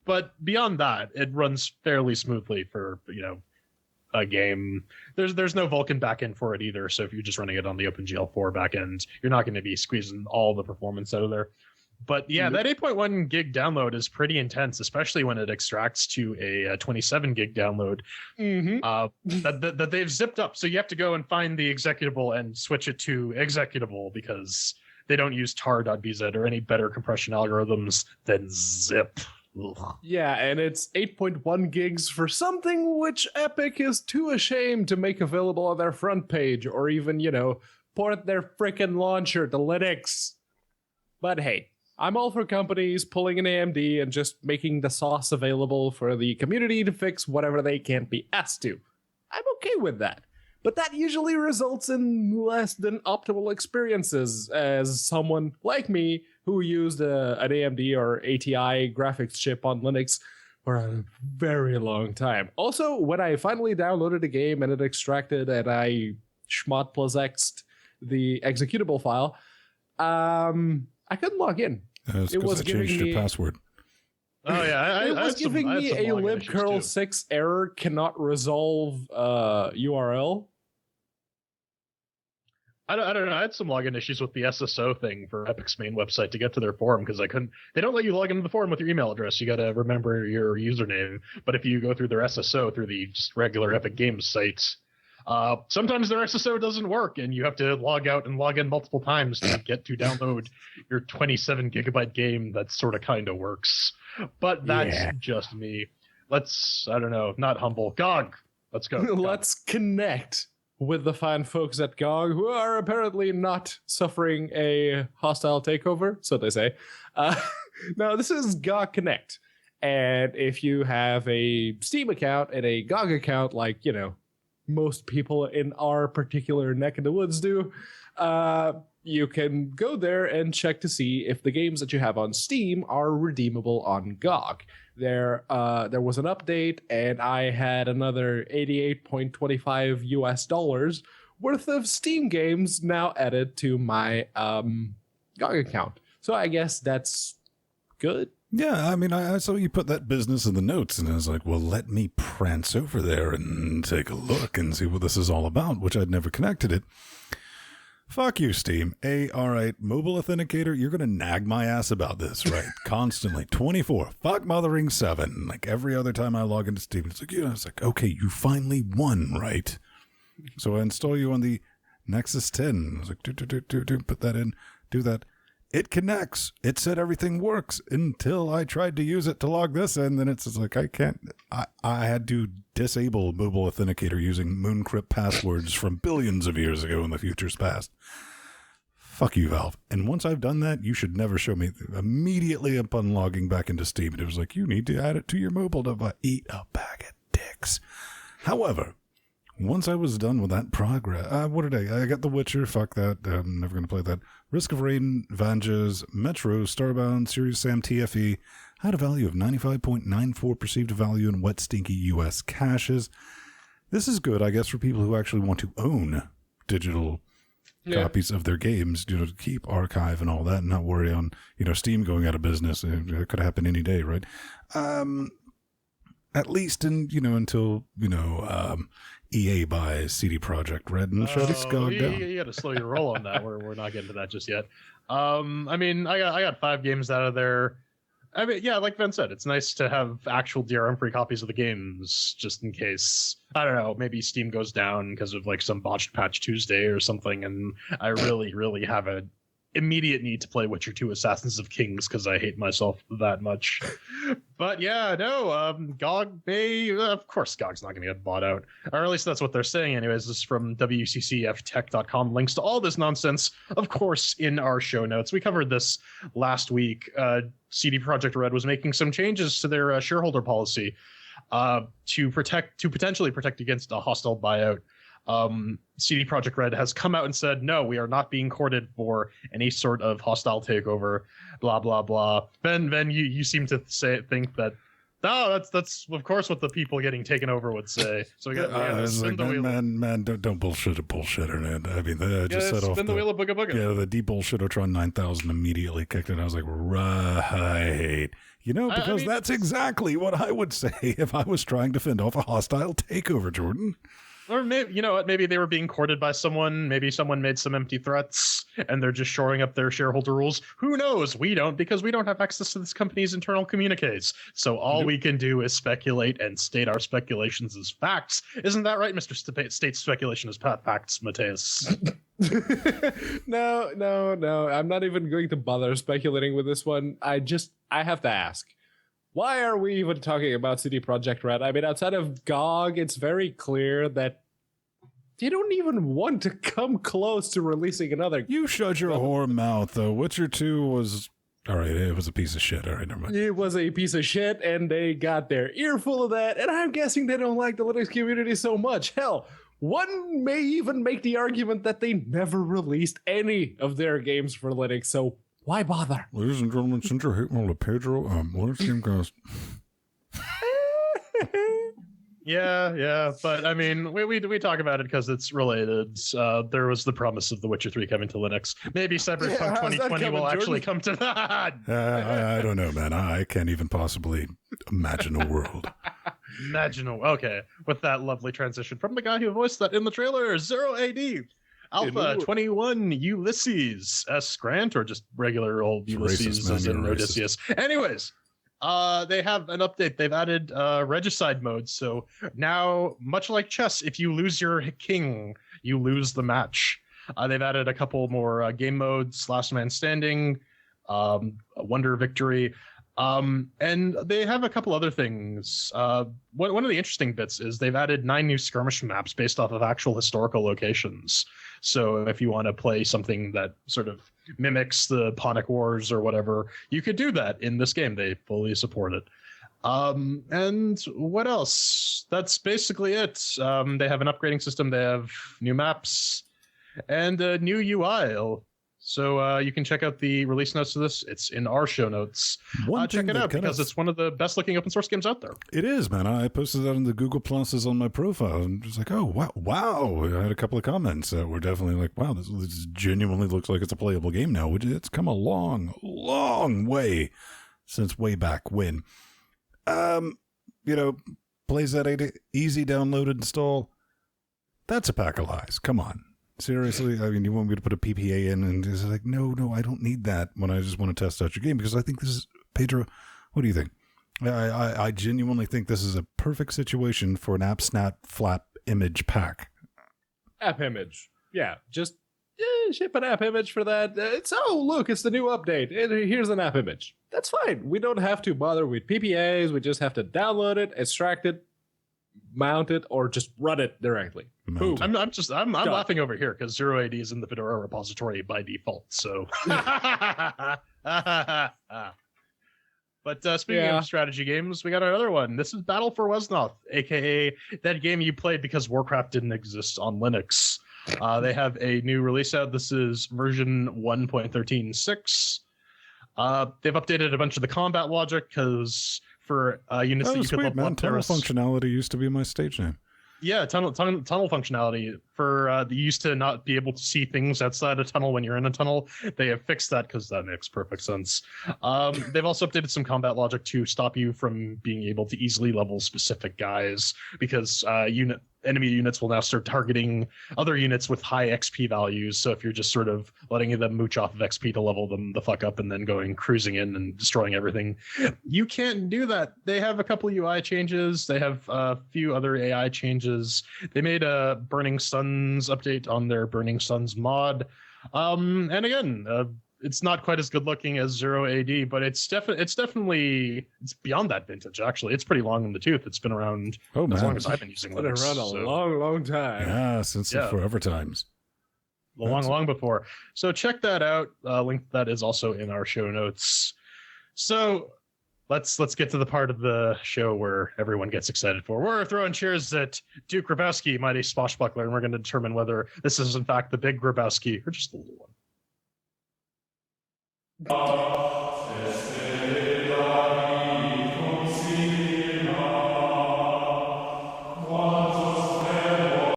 But beyond that, it runs fairly smoothly for a game. There's no Vulkan backend for it either, so if you're just running it on the OpenGL4 backend, you're not going to be squeezing all the performance out of there. But yeah, that 8.1 gig download is pretty intense, especially when it extracts to a 27 gig download that they've zipped up. So you have to go and find the executable and switch it to executable because they don't use tar.bz or any better compression algorithms than zip. Ugh. Yeah, and it's 8.1 gigs for something which Epic is too ashamed to make available on their front page or even, port their frickin' launcher to Linux. But hey, I'm all for companies pulling an AMD and just making the sauce available for the community to fix whatever they can't be asked to. I'm okay with that. But that usually results in less than optimal experiences as someone like me who used an AMD or ATI graphics chip on Linux for a very long time. Also, when I finally downloaded a game and it extracted and I schmot plus x'd the executable file, I couldn't log in. It was giving me your password. Oh yeah, it was giving me a libcurl6 error cannot resolve URL. I don't know. I had some login issues with the SSO thing for Epic's main website to get to their forum because I couldn't. They don't let you log into the forum with your email address. You got to remember your username. But if you go through their SSO through the just regular Epic Games sites, sometimes their SSO doesn't work, and you have to log out and log in multiple times to get to download your 27 gigabyte game. That sort of kind of works, but that's just me. I don't know, not humble. GOG, let's go. Let's connect with the fine folks at GOG who are apparently not suffering a hostile takeover, so they say. Now, this is GOG Connect, and if you have a Steam account and a GOG account, like, most people in our particular neck of the woods do, you can go there and check to see if the games that you have on Steam are redeemable on GOG. There was an update, and I had another $88.25 US worth of Steam games now added to my GOG account. So I guess that's good. Yeah, I mean, I saw you put that business in the notes, and I was like, well, let me prance over there and take a look and see what this is all about, which I'd never connected it. Fuck you, Steam. All right, mobile authenticator, you're going to nag my ass about this, right? Constantly. 24. Fuck mothering 7. Like, every other time I log into Steam, it's like, it's like, okay, you finally won, right? So I install you on the Nexus 10. I was like, put that in, do that. It connects. It said everything works until I tried to use it to log this in. Then it's just like, I can't. I had to disable mobile authenticator using mooncrypt passwords from billions of years ago in the future's past. Fuck you, Valve. And once I've done that, you should never show me immediately upon logging back into Steam. It was like, you need to add it to your mobile device. Eat a bag of dicks. However, once I was done with that progress, what did I got The Witcher, fuck that, I'm never going to play that. Risk of Rain, Vanges, Metro, Starbound, Serious Sam TFE, had a value of 95.94 perceived value in wet, stinky US caches. This is good, I guess, for people who actually want to own digital copies of their games, to keep archive and all that, and not worry on, Steam going out of business. It could happen any day, right? At least until, EA buys CD Projekt Red and shuts GOG down. You got to slow your roll on that. We're not getting to that just yet. I got 5 games out of there. I mean, yeah, like Ben said, it's nice to have actual DRM-free copies of the games, just in case, I don't know, maybe Steam goes down because of like some botched patch Tuesday or something, and I really, really have an immediate need to play Witcher 2 Assassins of Kings because I hate myself that much. But yeah, no, GOG may, of course GOG's not going to get bought out, or at least that's what they're saying anyways. This is from wccftech.com. Links to all this nonsense, of course, in our show notes. We covered this last week. CD Projekt Red was making some changes to their shareholder policy to potentially protect against a hostile buyout. CD Projekt Red has come out and said, no, we are not being courted for any sort of hostile takeover, blah, blah, blah. Ben, you seem to think that, no, that's of course what the people getting taken over would say. So we got spin the wheel. Man, don't bullshit a bullshitter, man. I mean, I just set off spin the wheel of booga booga. Yeah, the de-bullshitotron 9000 immediately kicked it. I was like, right. Because that's exactly what I would say if I was trying to fend off a hostile takeover, Jordan. Or maybe, you know what, maybe they were being courted by someone. Maybe someone made some empty threats and they're just shoring up their shareholder rules. Who knows? We don't, because we don't have access to this company's internal communiques. So all we can do is speculate and state our speculations as facts. Isn't that right, Mr. State speculation as facts, Mateus? No. I'm not even going to bother speculating with this one. I have to ask. Why are we even talking about CD Projekt Red? I mean, outside of GOG, it's very clear that they don't even want to come close to releasing another. You shut your whore mouth, though. Witcher 2 was... All right, it was a piece of shit. All right, never mind. It was a piece of shit, and they got their earful of that, and I'm guessing they don't like the Linux community so much. Hell, one may even make the argument that they never released any of their games for Linux, so why bother? Ladies and gentlemen, since you're hating on the Pedro, LinuxGameCast. Yeah, but I mean, we talk about it because it's related. There was the promise of The Witcher 3 coming to Linux. Maybe Cyberpunk 2020 will actually come to that. I don't know, man. I can't even possibly imagine a world. Okay, with that lovely transition from the guy who voiced that in the trailer, Zero AD. Alpha 21 Ulysses S. Grant, or just regular old Ulysses as in Odysseus. Anyways, they have an update. They've added regicide mode. So now, much like chess, if you lose your king, you lose the match. They've added a couple more game modes: Last Man Standing, Wonder Victory. And they have a couple other things. One of the interesting bits is they've added 9 new skirmish maps based off of actual historical locations. So if you want to play something that sort of mimics the Punic Wars or whatever, you could do that in this game. They fully support it. And what else? That's basically it. They have an upgrading system. They have new maps and a new UI. So you can check out the release notes to this. It's in our show notes. Check it out because it's one of the best looking open source games out there. It is, man. I posted that in the Google Pluses on my profile. And just like, oh, wow. I had a couple of comments that were definitely like, wow, this genuinely looks like it's a playable game now. It's come a long, long way since way back when. Plays that easy, download, install. That's a pack of lies. Come on. Seriously, I mean, you want me to put a PPA in and it's like, no, I don't need that when I just want to test out your game because I think this is, Pedro, what do you think? I genuinely think this is a perfect situation for an AppSnap Flap image pack. App image. Yeah, just ship an app image for that. Look, it's the new update. Here's an app image. That's fine. We don't have to bother with PPAs. We just have to download it, extract it, mount it, or just run it directly. I'm laughing over here because 0AD is in the Fedora repository by default. So, but speaking of strategy games, we got another one. This is Battle for Wesnoth, aka that game you played because Warcraft didn't exist on Linux. They have a new release out. This is version 1.13.6. They've updated a bunch of the combat logic because for units that you could level up, tunnel functionality used to be my stage name. Yeah, tunnel functionality for you used to not be able to see things outside a tunnel when you're in a tunnel. They have fixed that because that makes perfect sense. They've also updated some combat logic to stop you from being able to easily level specific guys because enemy units will now start targeting other units with high XP values. So if you're just sort of letting them mooch off of XP to level them the fuck up and then going cruising in and destroying everything, you can't do that. They have a couple UI changes. They have a few other AI changes. They made a Burning Suns update on their Burning Suns mod. And again, it's not quite as good looking as 0AD, but it's definitely beyond that vintage. Actually, it's pretty long in the tooth. It's been around as long as I've been using Linux. It's been around a long time. Yeah, since the forever times. Long before. So check that out. Link that is also in our show notes. So let's get to the part of the show where everyone gets excited for. We're throwing cheers at Duke Grabowski, mighty Swashbuckler, and we're going to determine whether this is in fact the big Grabowski or just the little one.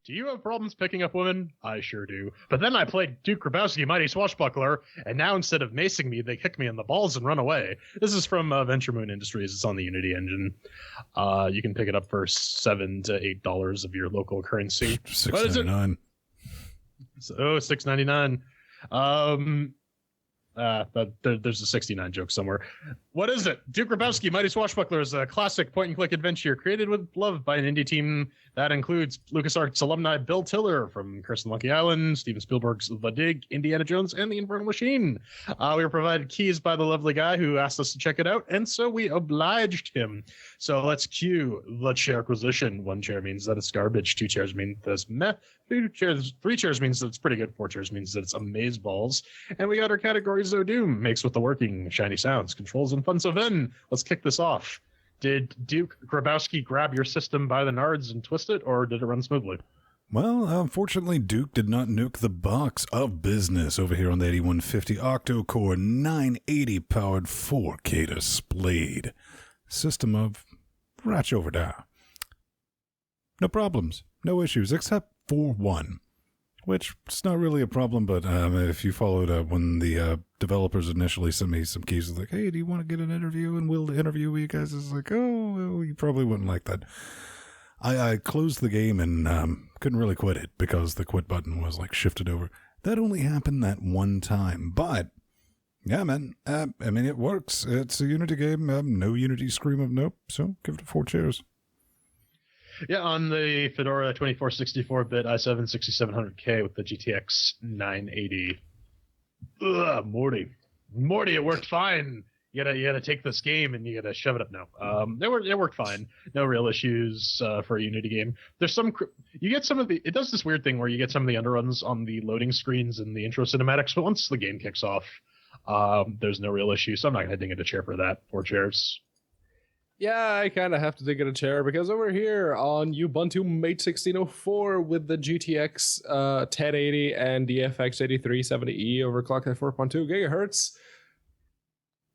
Do you have problems picking up women? I sure do. But then I played Duke Grabowski, Mighty Swashbuckler, and now instead of macing me, they kick me in the balls and run away. This is from Venture Moon Industries. It's on the Unity engine. You can pick it up for $7 to $8 of your local currency. $6.99. Oh, $6.99. There's a 69 joke somewhere. What is it? Duke Grabowski, Mighty Swashbuckler is a classic point-and-click adventure created with love by an indie team that includes LucasArts alumni Bill Tiller from Curse of Monkey Island, Steven Spielberg's The Dig, Indiana Jones, and The Infernal Machine. We were provided keys by the lovely guy who asked us to check it out, and so we obliged him. So let's cue the CHAIRQUISITION. 1 chair means that it's garbage. 2 chairs mean that it's meh. 3 chairs means that it's pretty good. 4 chairs means that it's amazeballs. And we got our categories: Doom, makes with the working, shiny sounds, controls, and fun. So then, let's kick this off. Did Duke Grabowski grab your system by the nards and twist it, or did it run smoothly? Well, unfortunately, Duke did not nuke the box of business over here on the 8150 octo-core 980 powered 4K displayed system of Ratch over there. No problems, no issues, except for one, which is not really a problem, but if you followed when the developers initially sent me some keys, like, hey, do you want to get an interview and we'll interview you guys? It's like, oh, well, you probably wouldn't like that. I closed the game and couldn't really quit it because the quit button was like shifted over. That only happened that one time, but yeah, man, I mean, it works. It's a Unity game, no Unity scream of nope, so give it 4 chairs. Yeah, on the Fedora 2464-bit i7 6700K with the GTX 980. Ugh, Morty, it worked fine. You gotta take this game and you gotta shove it up now. It worked fine. No real issues for a Unity game. There's you get some of the. It does this weird thing where you get some of the underruns on the loading screens and the intro cinematics, but once the game kicks off, there's no real issue. So I'm not gonna ding it a chair for that. 4 chairs. Yeah, I kind of have to dig in a chair because over here on Ubuntu Mate 1604 with the GTX 1080 and the FX 8370E overclocked at 4.2 gigahertz,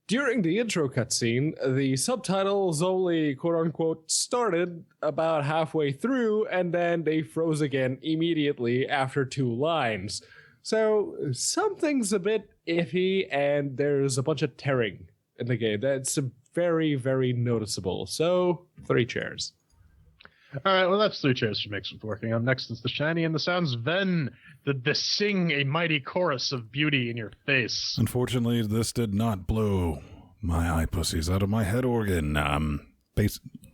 during the intro cutscene, the subtitles only quote-unquote started about halfway through, and then they froze again immediately after 2 lines. So something's a bit iffy, and there's a bunch of tearing in the game. That's very, very noticeable. So 3 chairs. All right, well, that's 3 chairs for Mix with working on. Next is the shiny and the sounds. Ven, the sing a mighty chorus of beauty in your face. Unfortunately, this did not blow my eye pussies out of my head organ.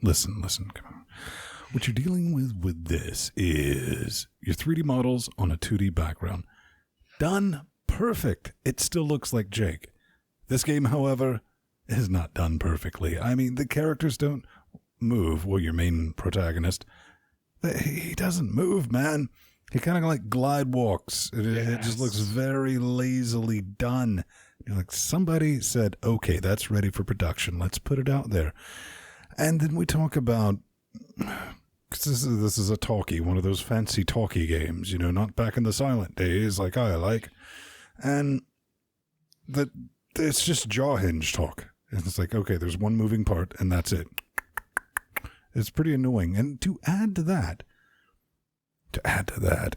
Listen, come on. What you're dealing with this is your 3D models on a 2D background. Done perfect. It still looks like Jake. This game, however, is not done perfectly. I mean, the characters don't move. Well, your main protagonist, he doesn't move, man. He kind of like glide walks. It just looks very lazily done. You're like, somebody said, okay, that's ready for production. Let's put it out there. And then we talk about, because this is a talkie, one of those fancy talkie games, not back in the silent days like I like. And it's just jaw hinge talk. It's like, okay, there's one moving part, and that's it. It's pretty annoying. And to add to that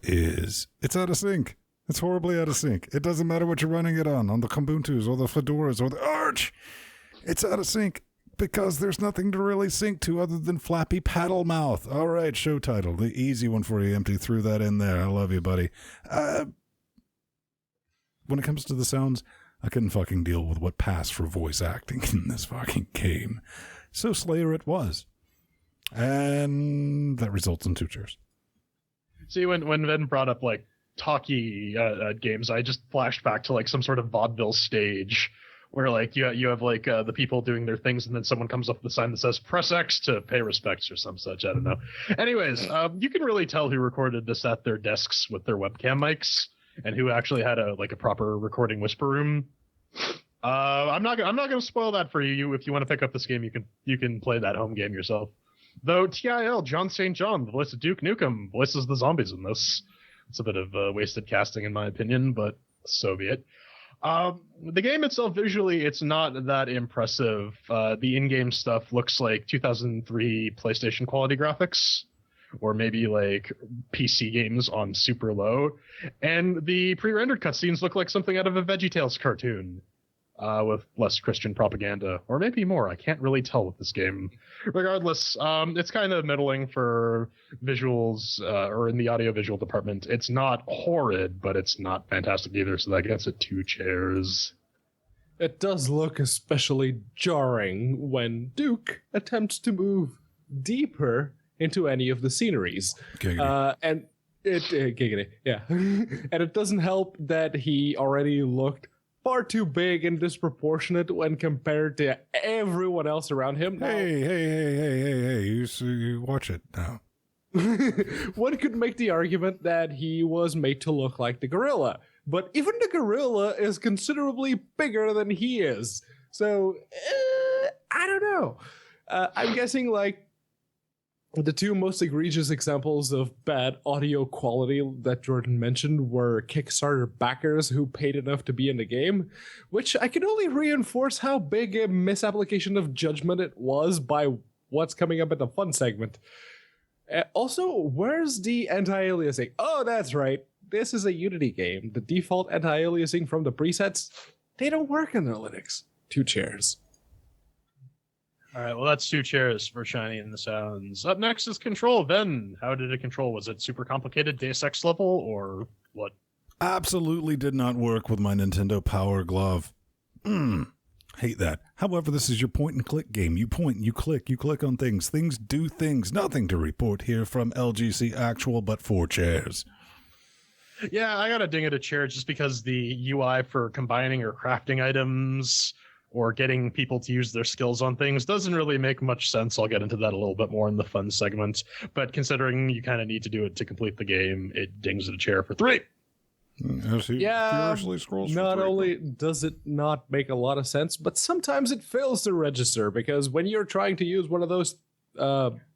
is it's out of sync. It's horribly out of sync. It doesn't matter what you're running it on the Kubuntus or the Fedoras or the Arch. It's out of sync because there's nothing to really sync to other than Flappy Paddle Mouth. All right, show title. The easy one for you, Empty. Threw that in there. I love you, buddy. When it comes to the sounds, I couldn't fucking deal with what passed for voice acting in this fucking game. So Slayer it was. And that results in 2 chairs. See, when Ven brought up like talkie games, I just flashed back to like some sort of vaudeville stage where like you have like the people doing their things and then someone comes up with a sign that says press X to pay respects or some such. I don't know. Anyways, you can really tell who recorded this at their desks with their webcam mics and who actually had a proper recording whisper room. I'm not gonna spoil that for you. If you want to pick up this game, you can play that home game yourself. Though TIL, John St. John, the voice of Duke Nukem, voices the zombies in this. It's a bit of wasted casting in my opinion, but so be it. The game itself, visually, it's not that impressive. The in-game stuff looks like 2003 PlayStation quality graphics. or maybe like PC games on super low. And the pre-rendered cutscenes look like something out of a VeggieTales cartoon. With less Christian propaganda, or maybe more. I can't really tell with this game. Regardless, it's kind of middling for visuals, or in the audiovisual department. It's not horrid, but it's not fantastic either, so that gets it 2 chairs. It does look especially jarring when Duke attempts to move deeper into any of the sceneries. And it giggity, yeah. And it doesn't help that he already looked far too big and disproportionate when compared to everyone else around him. Hey, you watch it now. One could make the argument that he was made to look like the gorilla, but even the gorilla is considerably bigger than he is. So, I don't know. I'm guessing like the 2 most egregious examples of bad audio quality that Jordan mentioned were Kickstarter backers who paid enough to be in the game, which I can only reinforce how big a misapplication of judgment it was by what's coming up in the fun segment. Also, where's the anti-aliasing? Oh, that's right. This is a Unity game. The default anti-aliasing from the presets, they don't work in their Linux. 2 chairs. All right, well, that's 2 chairs for Shiny and the Sounds. Up next is Control. Ben, how did it control? Was it super complicated Deus Ex level, or what? Absolutely did not work with my Nintendo Power Glove. Hate that. However, this is your point-and-click game. You point, you click on things. Things do things. Nothing to report here from LGC Actual, but 4 chairs. Yeah, I gotta ding it a chair just because the UI for combining or crafting items or getting people to use their skills on things doesn't really make much sense. I'll get into that a little bit more in the fun segment. But considering you kind of need to do it to complete the game, it dings it a chair for 3. Yeah, not only does it not make a lot of sense, but sometimes it fails to register, because when you're trying to use one of those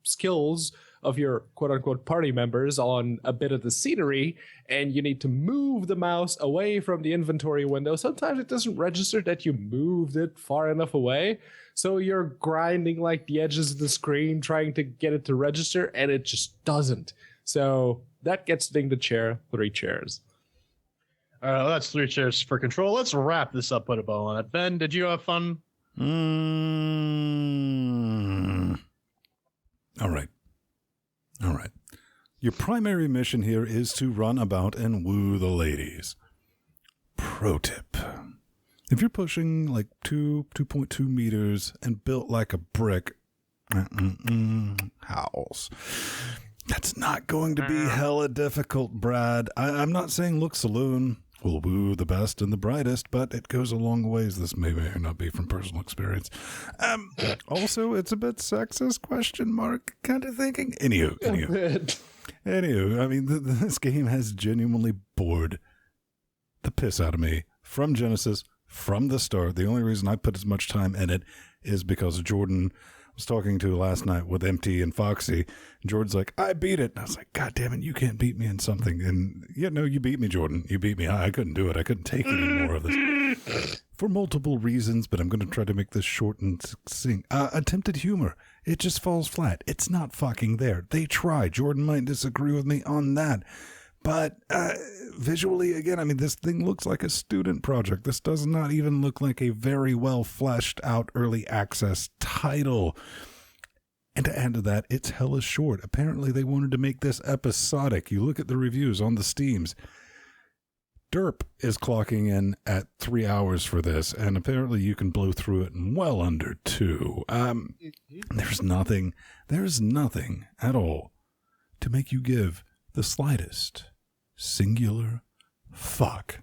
skills of your quote-unquote party members on a bit of the scenery, and you need to move the mouse away from the inventory window, sometimes it doesn't register that you moved it far enough away, so you're grinding like the edges of the screen trying to get it to register, and it just doesn't. So that gets dinged a chair, 3 chairs. All right, well, that's 3 chairs for Control. Let's wrap this up with a bow on it. Ben, did you have fun? All right. Your primary mission here is to run about and woo the ladies. Pro tip. If you're pushing like 2.2 meters and built like a brick house, that's not going to be hella difficult, Brad. I'm not saying Look Saloon will woo the best and the brightest, but it goes a long ways. This may or not be from personal experience. Also, it's a bit sexist, question mark, kind of thinking. Anywho, I mean, this game has genuinely bored the piss out of me from Genesis, from the start. The only reason I put as much time in it is because Jordan was talking to last night with MT and Foxy. Jordan's like, I beat it. And I was like, God damn it, you can't beat me in something. And yeah, no, you beat me, Jordan. You beat me. I couldn't do it. I couldn't take any more of this. For multiple reasons, but I'm going to try to make this short and succinct. Attempted humor. It just falls flat. It's not fucking there. They try. Jordan might disagree with me on that. But visually, again, I mean, this thing looks like a student project. This does not even look like a very well fleshed out early access title. And to add to that, it's hella short. Apparently, they wanted to make this episodic. You look at the reviews on the Steams. Derp is clocking in at 3 hours for this, and apparently you can blow through it in well under 2. There's nothing at all to make you give the slightest singular fuck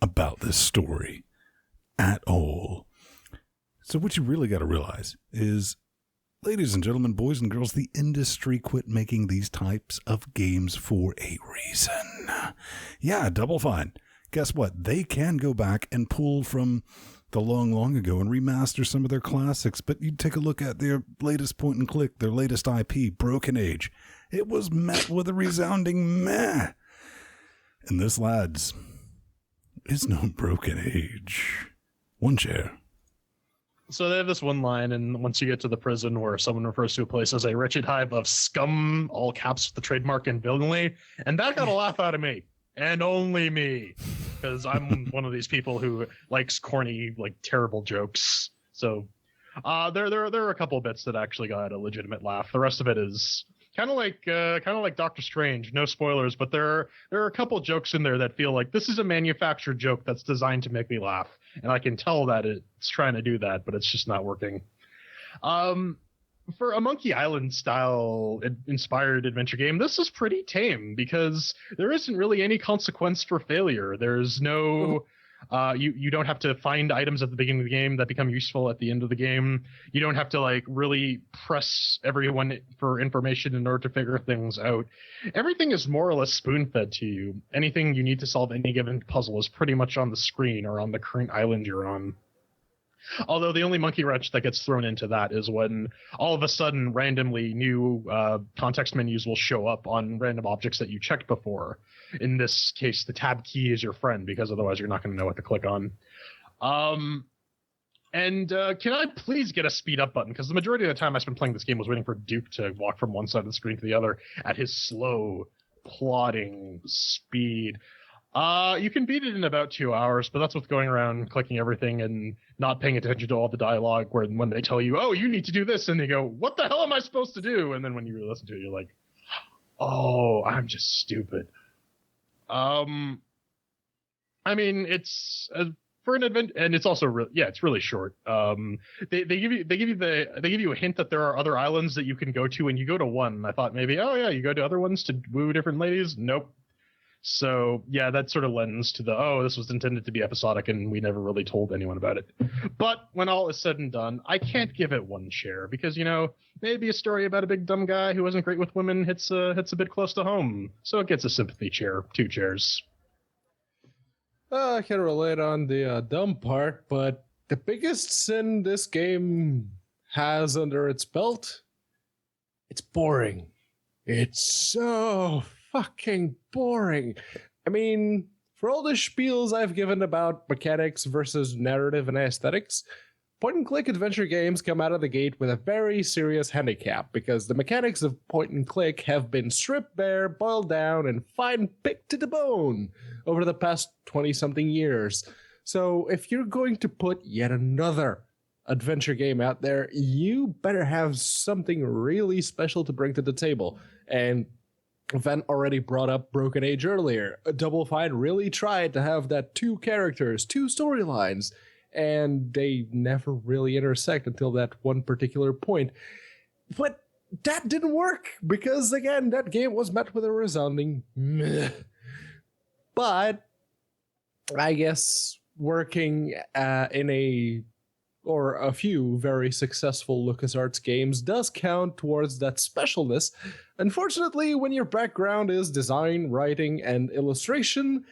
about this story at all. So what you really got to realize is, ladies and gentlemen, boys and girls, the industry quit making these types of games for a reason. Yeah, Double Fine. Guess what? They can go back and pull from the long ago and remaster some of their classics, but you take a look at their latest point and click, their latest IP, Broken Age. It was met with a resounding meh. And this, lads, is no Broken Age. 1 chair. So they have this one line, and once you get to the prison where someone refers to a place as a wretched hive of scum, all caps with the trademark and villainy, and that got a laugh out of me, and only me, because I'm one of these people who likes corny, like terrible jokes. So there are a couple of bits that actually got a legitimate laugh. The rest of it is kind of like Doctor Strange. No spoilers, but there are a couple of jokes in there that feel like this is a manufactured joke that's designed to make me laugh, and I can tell that it's trying to do that, but it's just not working. For a Monkey Island style inspired adventure game, this is pretty tame because there isn't really any consequence for failure. There's no you don't have to find items at the beginning of the game that become useful at the end of the game. You don't have to like really press everyone for information in order to figure things out. Everything is more or less spoon-fed to you. Anything you need to solve any given puzzle is pretty much on the screen or on the current island you're on. Although the only monkey wrench that gets thrown into that is when all of a sudden randomly new context menus will show up on random objects that you checked before. In this case, the tab key is your friend, because otherwise you're not going to know what to click on. Can I please get a speed up button? Because the majority of the time I spent playing this game was waiting for Duke to walk from one side of the screen to the other at his slow, plodding speed. You can beat it in about 2 hours, but that's with going around clicking everything and not paying attention to all the dialogue when they tell you, oh, you need to do this, and you go, what the hell am I supposed to do? And then when you listen to it, you're like, oh, I'm just stupid. I mean, it's for an event, and it's also it's really short. They give you a hint that there are other islands that you can go to, and you go to one. And I thought maybe, oh yeah, you go to other ones to woo different ladies. Nope. So yeah, that sort of lends to this was intended to be episodic, and we never really told anyone about it. But when all is said and done, I can't give it 1 chair because maybe a story about a big dumb guy who wasn't great with women hits a bit close to home, so it gets a sympathy chair, 2 chairs. I can relate on the dumb part, but the biggest sin this game has under its belt, it's boring. It's so fucking boring. I mean, for all the spiels I've given about mechanics versus narrative and aesthetics, point-and-click adventure games come out of the gate with a very serious handicap because the mechanics of point-and-click have been stripped bare, boiled down, and fine-picked to the bone over the past 20-something years. So if you're going to put yet another adventure game out there, you better have something really special to bring to the table. And Van already brought up Broken Age earlier. Double Fine really tried to have that 2 characters, 2 storylines, and they never really intersect until that one particular point. But that didn't work, because again, that game was met with a resounding meh. But I guess working in a few very successful LucasArts games does count towards that specialness. Unfortunately, when your background is design, writing, and illustration,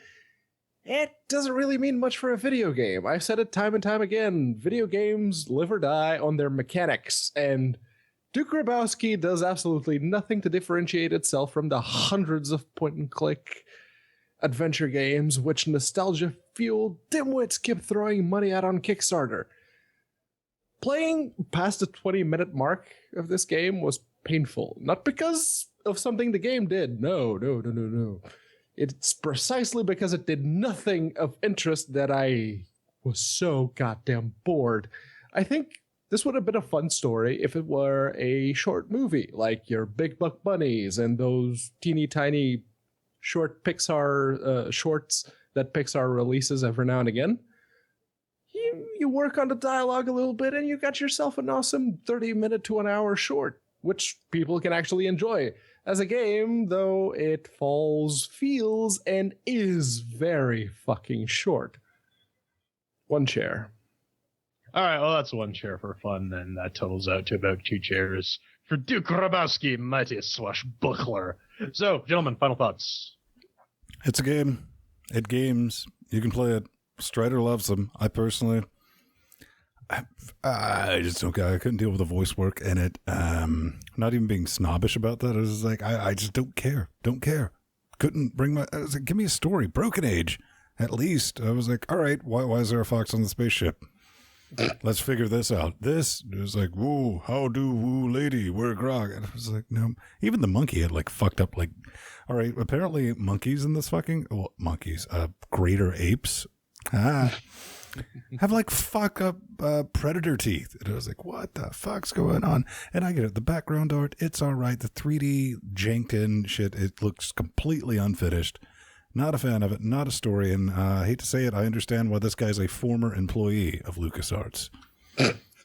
it doesn't really mean much for a video game. I've said it time and time again, video games live or die on their mechanics, and Duke Grabowski does absolutely nothing to differentiate itself from the hundreds of point-and-click adventure games which nostalgia-fueled dimwits keep throwing money out on Kickstarter. Playing past the 20-minute mark of this game was painful. Not because of something the game did. No. It's precisely because it did nothing of interest that I was so goddamn bored. I think this would have been a fun story if it were a short movie, like your Big Buck Bunnies and those teeny tiny short Pixar shorts that Pixar releases every now and again. You work on the dialogue a little bit and you got yourself an awesome 30-minute to an hour short, which people can actually enjoy. As a game, though, it feels, and is very fucking short. 1 chair. All right, well, that's 1 chair for fun, and that totals out to about 2 chairs for Duke Grabowski, mighty swashbuckler. So, gentlemen, final thoughts. It's a game. It games. You can play it. Strider loves them. I personally, I just don't. I couldn't deal with the voice work in it. Not even being snobbish about that. I was just like, I just don't care. Don't care. Couldn't bring my. I was like, give me a story. Broken Age, at least. I was like, all right. Why is there a fox on the spaceship? Let's figure this out. This is like, woo, how do woo lady, we're grog. And I was like, no. Even the monkey had like fucked up, like, all right, apparently monkeys in this fucking, well, monkeys, greater apes, have like fuck up predator teeth. And I was like, what the fuck's going on? And I get it. The background art, it's all right. The 3D janked in shit, it looks completely unfinished. Not a fan of it, not a story, and I hate to say it, I understand why this guy's a former employee of LucasArts.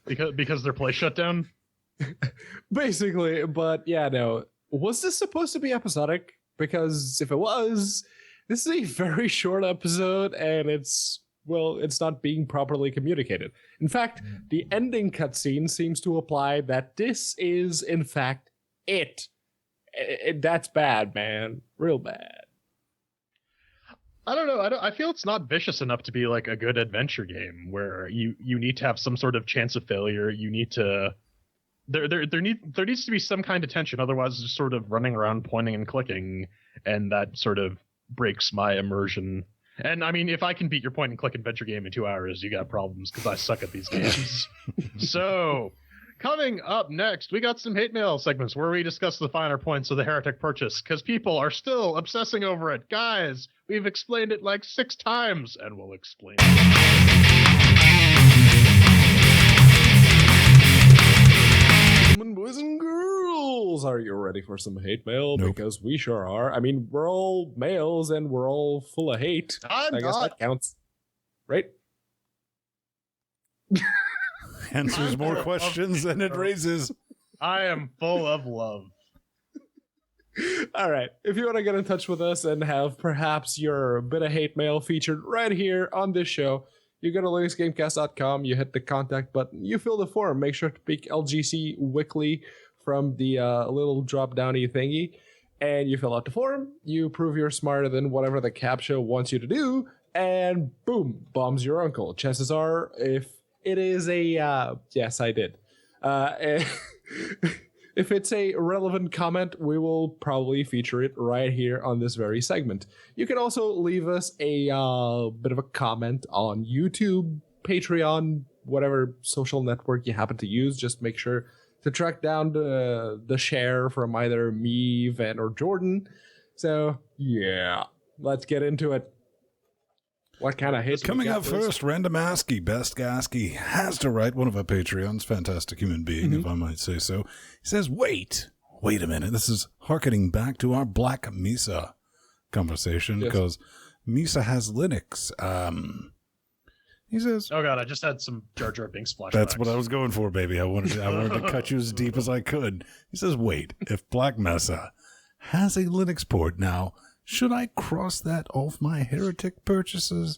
because their play shut down? Basically, but yeah, no. Was this supposed to be episodic? Because if it was, this is a very short episode, and it's not being properly communicated. In fact, the ending cutscene seems to imply that this is, in fact, it. That's bad, man. Real bad. I don't know. I feel it's not vicious enough to be like a good adventure game where you need to have some sort of chance of failure. You need to there needs to be some kind of tension. Otherwise, it's just sort of running around pointing and clicking, and that sort of breaks my immersion. And I mean, if I can beat your point and click adventure game in 2 hours, you got problems because I suck at these games. So, coming up next, we got some hate mail segments where we discuss the finer points of the Heretic purchase because people are still obsessing over it. Guys, we've explained it like 6 times, and we'll explain it. Boys and girls, are you ready for some hate mail? Nope. Because we sure are. I mean, we're all males and we're all full of hate. I guess that counts. Right? Answers more questions than it raises. I am full of love. All right. If you want to get in touch with us and have perhaps your bit of hate mail featured right here on this show, you go to LinuxGameCast.com, you hit the contact button, you fill the form, make sure to pick LGC Weekly from the little drop-downy thingy, and you fill out the form, you prove you're smarter than whatever the CAPTCHA wants you to do, and boom, bombs your uncle. Chances are, if it is a, yes, I did. If it's a relevant comment, we will probably feature it right here on this very segment. You can also leave us a bit of a comment on YouTube, Patreon, whatever social network you happen to use. Just make sure to track down the share from either me, Van, or Jordan. So, yeah, let's get into it. What kind of hits? Coming up first, Hrabowski, Best Gasky, has to write, one of our Patreons, fantastic human being, if I might say so. He says, wait a minute. This is hearkening back to our Black Mesa conversation, because Mesa has Linux. He says, oh god, I just had some Jar Jar Binks flashbacks. That's what I was going for, baby. I wanted to cut you as deep as I could. He says, wait, if Black Mesa has a Linux port now, should I cross that off my Heretic purchases?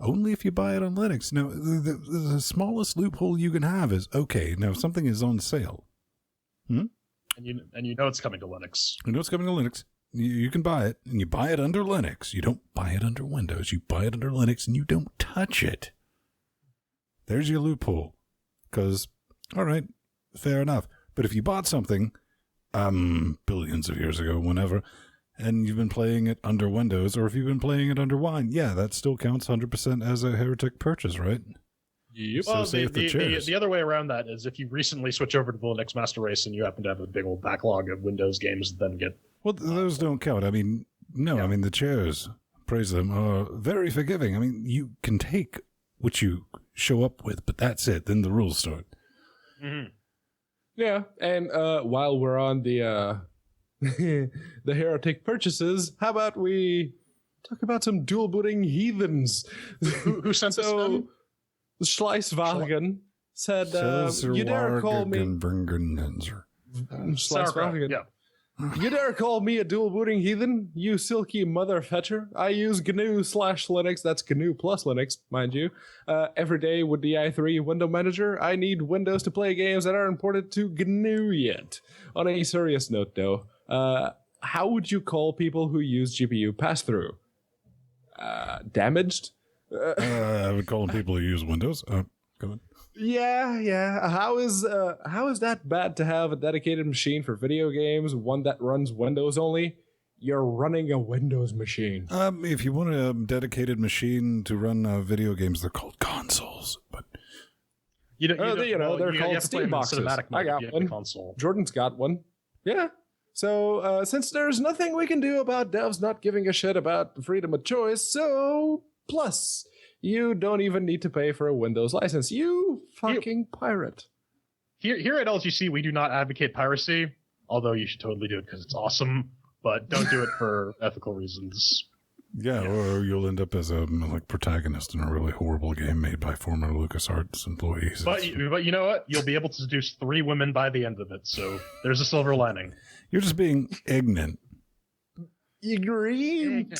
Only if you buy it on Linux. Now, the smallest loophole you can have is, okay, now if something is on sale. And you know it's coming to Linux. You know it's coming to Linux. You can buy it, and you buy it under Linux. You don't buy it under Windows. You buy it under Linux, and you don't touch it. There's your loophole. Because, all right, fair enough. But if you bought something, billions of years ago, whenever, and you've been playing it under Windows, or if you've been playing it under Wine, yeah, that still counts 100% as a Heretic purchase, right? Yep. Well, the other way around that is if you recently switch over to the Linux Master Race and you happen to have a big old backlog of Windows games, then get... Well, those don't count. I mean, no, yeah. I mean, the chairs, praise them, are very forgiving. I mean, you can take what you show up with, but that's it. Then the rules start. Mm-hmm. Yeah, and while we're on the the Heretic purchases, how about we talk about some dual booting heathens? Who sent this in? Schleiswagen said, you dare call me... Schleiswagen. Yeah. You dare call me a dual booting heathen, you silky mother fetcher. I use GNU/Linux, that's GNU plus Linux, mind you. Every day with the i3 window manager, I need Windows to play games that aren't ported to GNU yet. On a serious note, though, how would you call people who use GPU pass-through? Damaged? I would call them people who use Windows. Go ahead. Yeah. How is that bad to have a dedicated machine for video games, one that runs Windows only? You're running a Windows machine. If you want a dedicated machine to run video games, they're called consoles. But You know, they're called have to play Steam them in boxes. cinematic mode I if got you have one. the console. Jordan's got one. Yeah. So since there's nothing we can do about devs not giving a shit about freedom of choice, so plus you don't even need to pay for a Windows license. You fucking pirate. Here at LGC, we do not advocate piracy, although you should totally do it because it's awesome. But don't do it for ethical reasons. Yeah, or you'll end up as a protagonist in a really horrible game made by former LucasArts employees. But you know what? You'll be able to seduce 3 women by the end of it. So there's a silver lining. You're just being ignorant. Ignorant.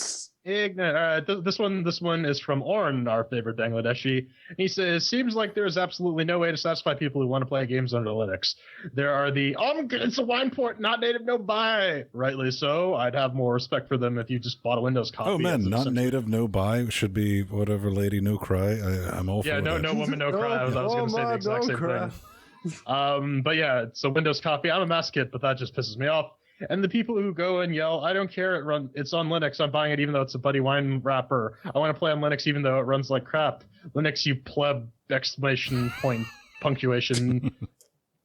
This one is from Orn, our favorite Bangladeshi. He says, seems like there is absolutely no way to satisfy people who want to play games under Linux. There are the, it's a wine port, not native, no buy. Rightly so. I'd have more respect for them if you just bought a Windows copy. Oh man, not native, no buy should be whatever lady, no cry. I'm all for that. Yeah, no woman, no cry. I was going to say the exact same thing. But yeah, it's a Windows copy. I'm a mass kid, but that just pisses me off. And the people who go and yell, I don't care, it's on Linux, I'm buying it even though it's a Buddy Wine wrapper. I want to play on Linux even though it runs like crap. Linux, you pleb, exclamation point, punctuation,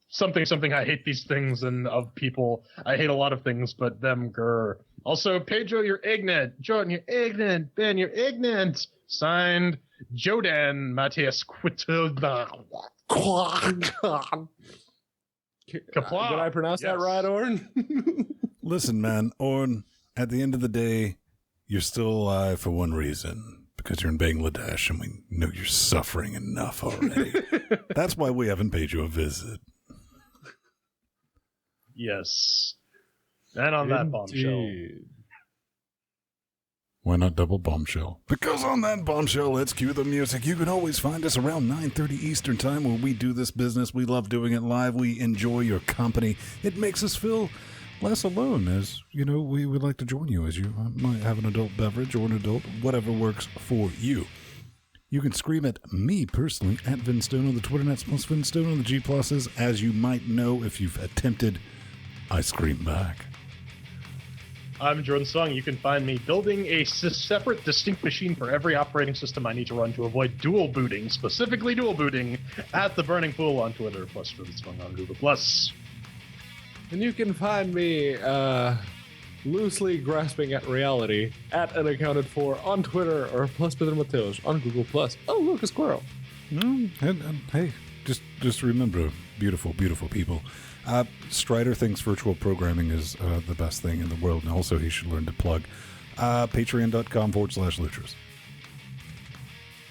something. I hate these things and of people. I hate a lot of things, but them, grr. Also, Pedro, you're ignorant. Jordan, you're ignorant. Ben, you're ignorant. Signed, Jodan Matthias Quito. Kapla. Did I pronounce that right, Orn? Listen, man, Orn, at the end of the day, you're still alive for one reason. Because you're in Bangladesh and we know you're suffering enough already. That's why we haven't paid you a visit. Yes. And on that bombshell. Why not double bombshell? Because on that bombshell, let's cue the music. You can always find us around 9:30 Eastern Time where we do this business. We love doing it live. We enjoy your company. It makes us feel less alone, as, you know, we would like to join you as you might have an adult beverage or an adult, whatever works for you. You can scream at me personally at Vinstone on the Twitternets plus Vinstone on the G pluses. As you might know, if you've attempted, I scream back. I'm Jordan Song. You can find me building a separate, distinct machine for every operating system I need to run to avoid dual booting, specifically dual booting, at the Burning Pool on Twitter, plus Jordan Song on Google+. And you can find me loosely grasping at reality at Unaccounted For on Twitter or plus Pedro Mateos on Google+. Oh, look, a squirrel. And hey, just remember, beautiful, beautiful people. Strider thinks virtual programming is the best thing in the world, and also he should learn to plug patreon.com/Lutras.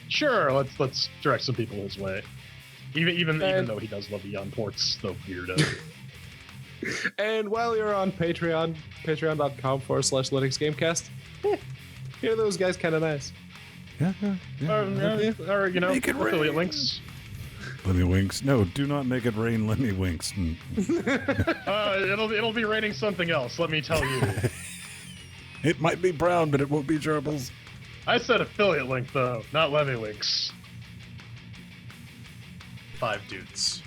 Sure, let's direct some people his way. Even though he does love the on ports, the weirdo. And while you're on Patreon, patreon.com/LinuxGameCast, hear those guys kind of nice. Yeah. Or you know, Make it affiliate rain. links. Let me winks. No, do not make it rain. Let me winks. It'll be raining something else. Let me tell you. It might be brown, but it won't be gerbils. I said affiliate link though, not Levy links. 5 dudes.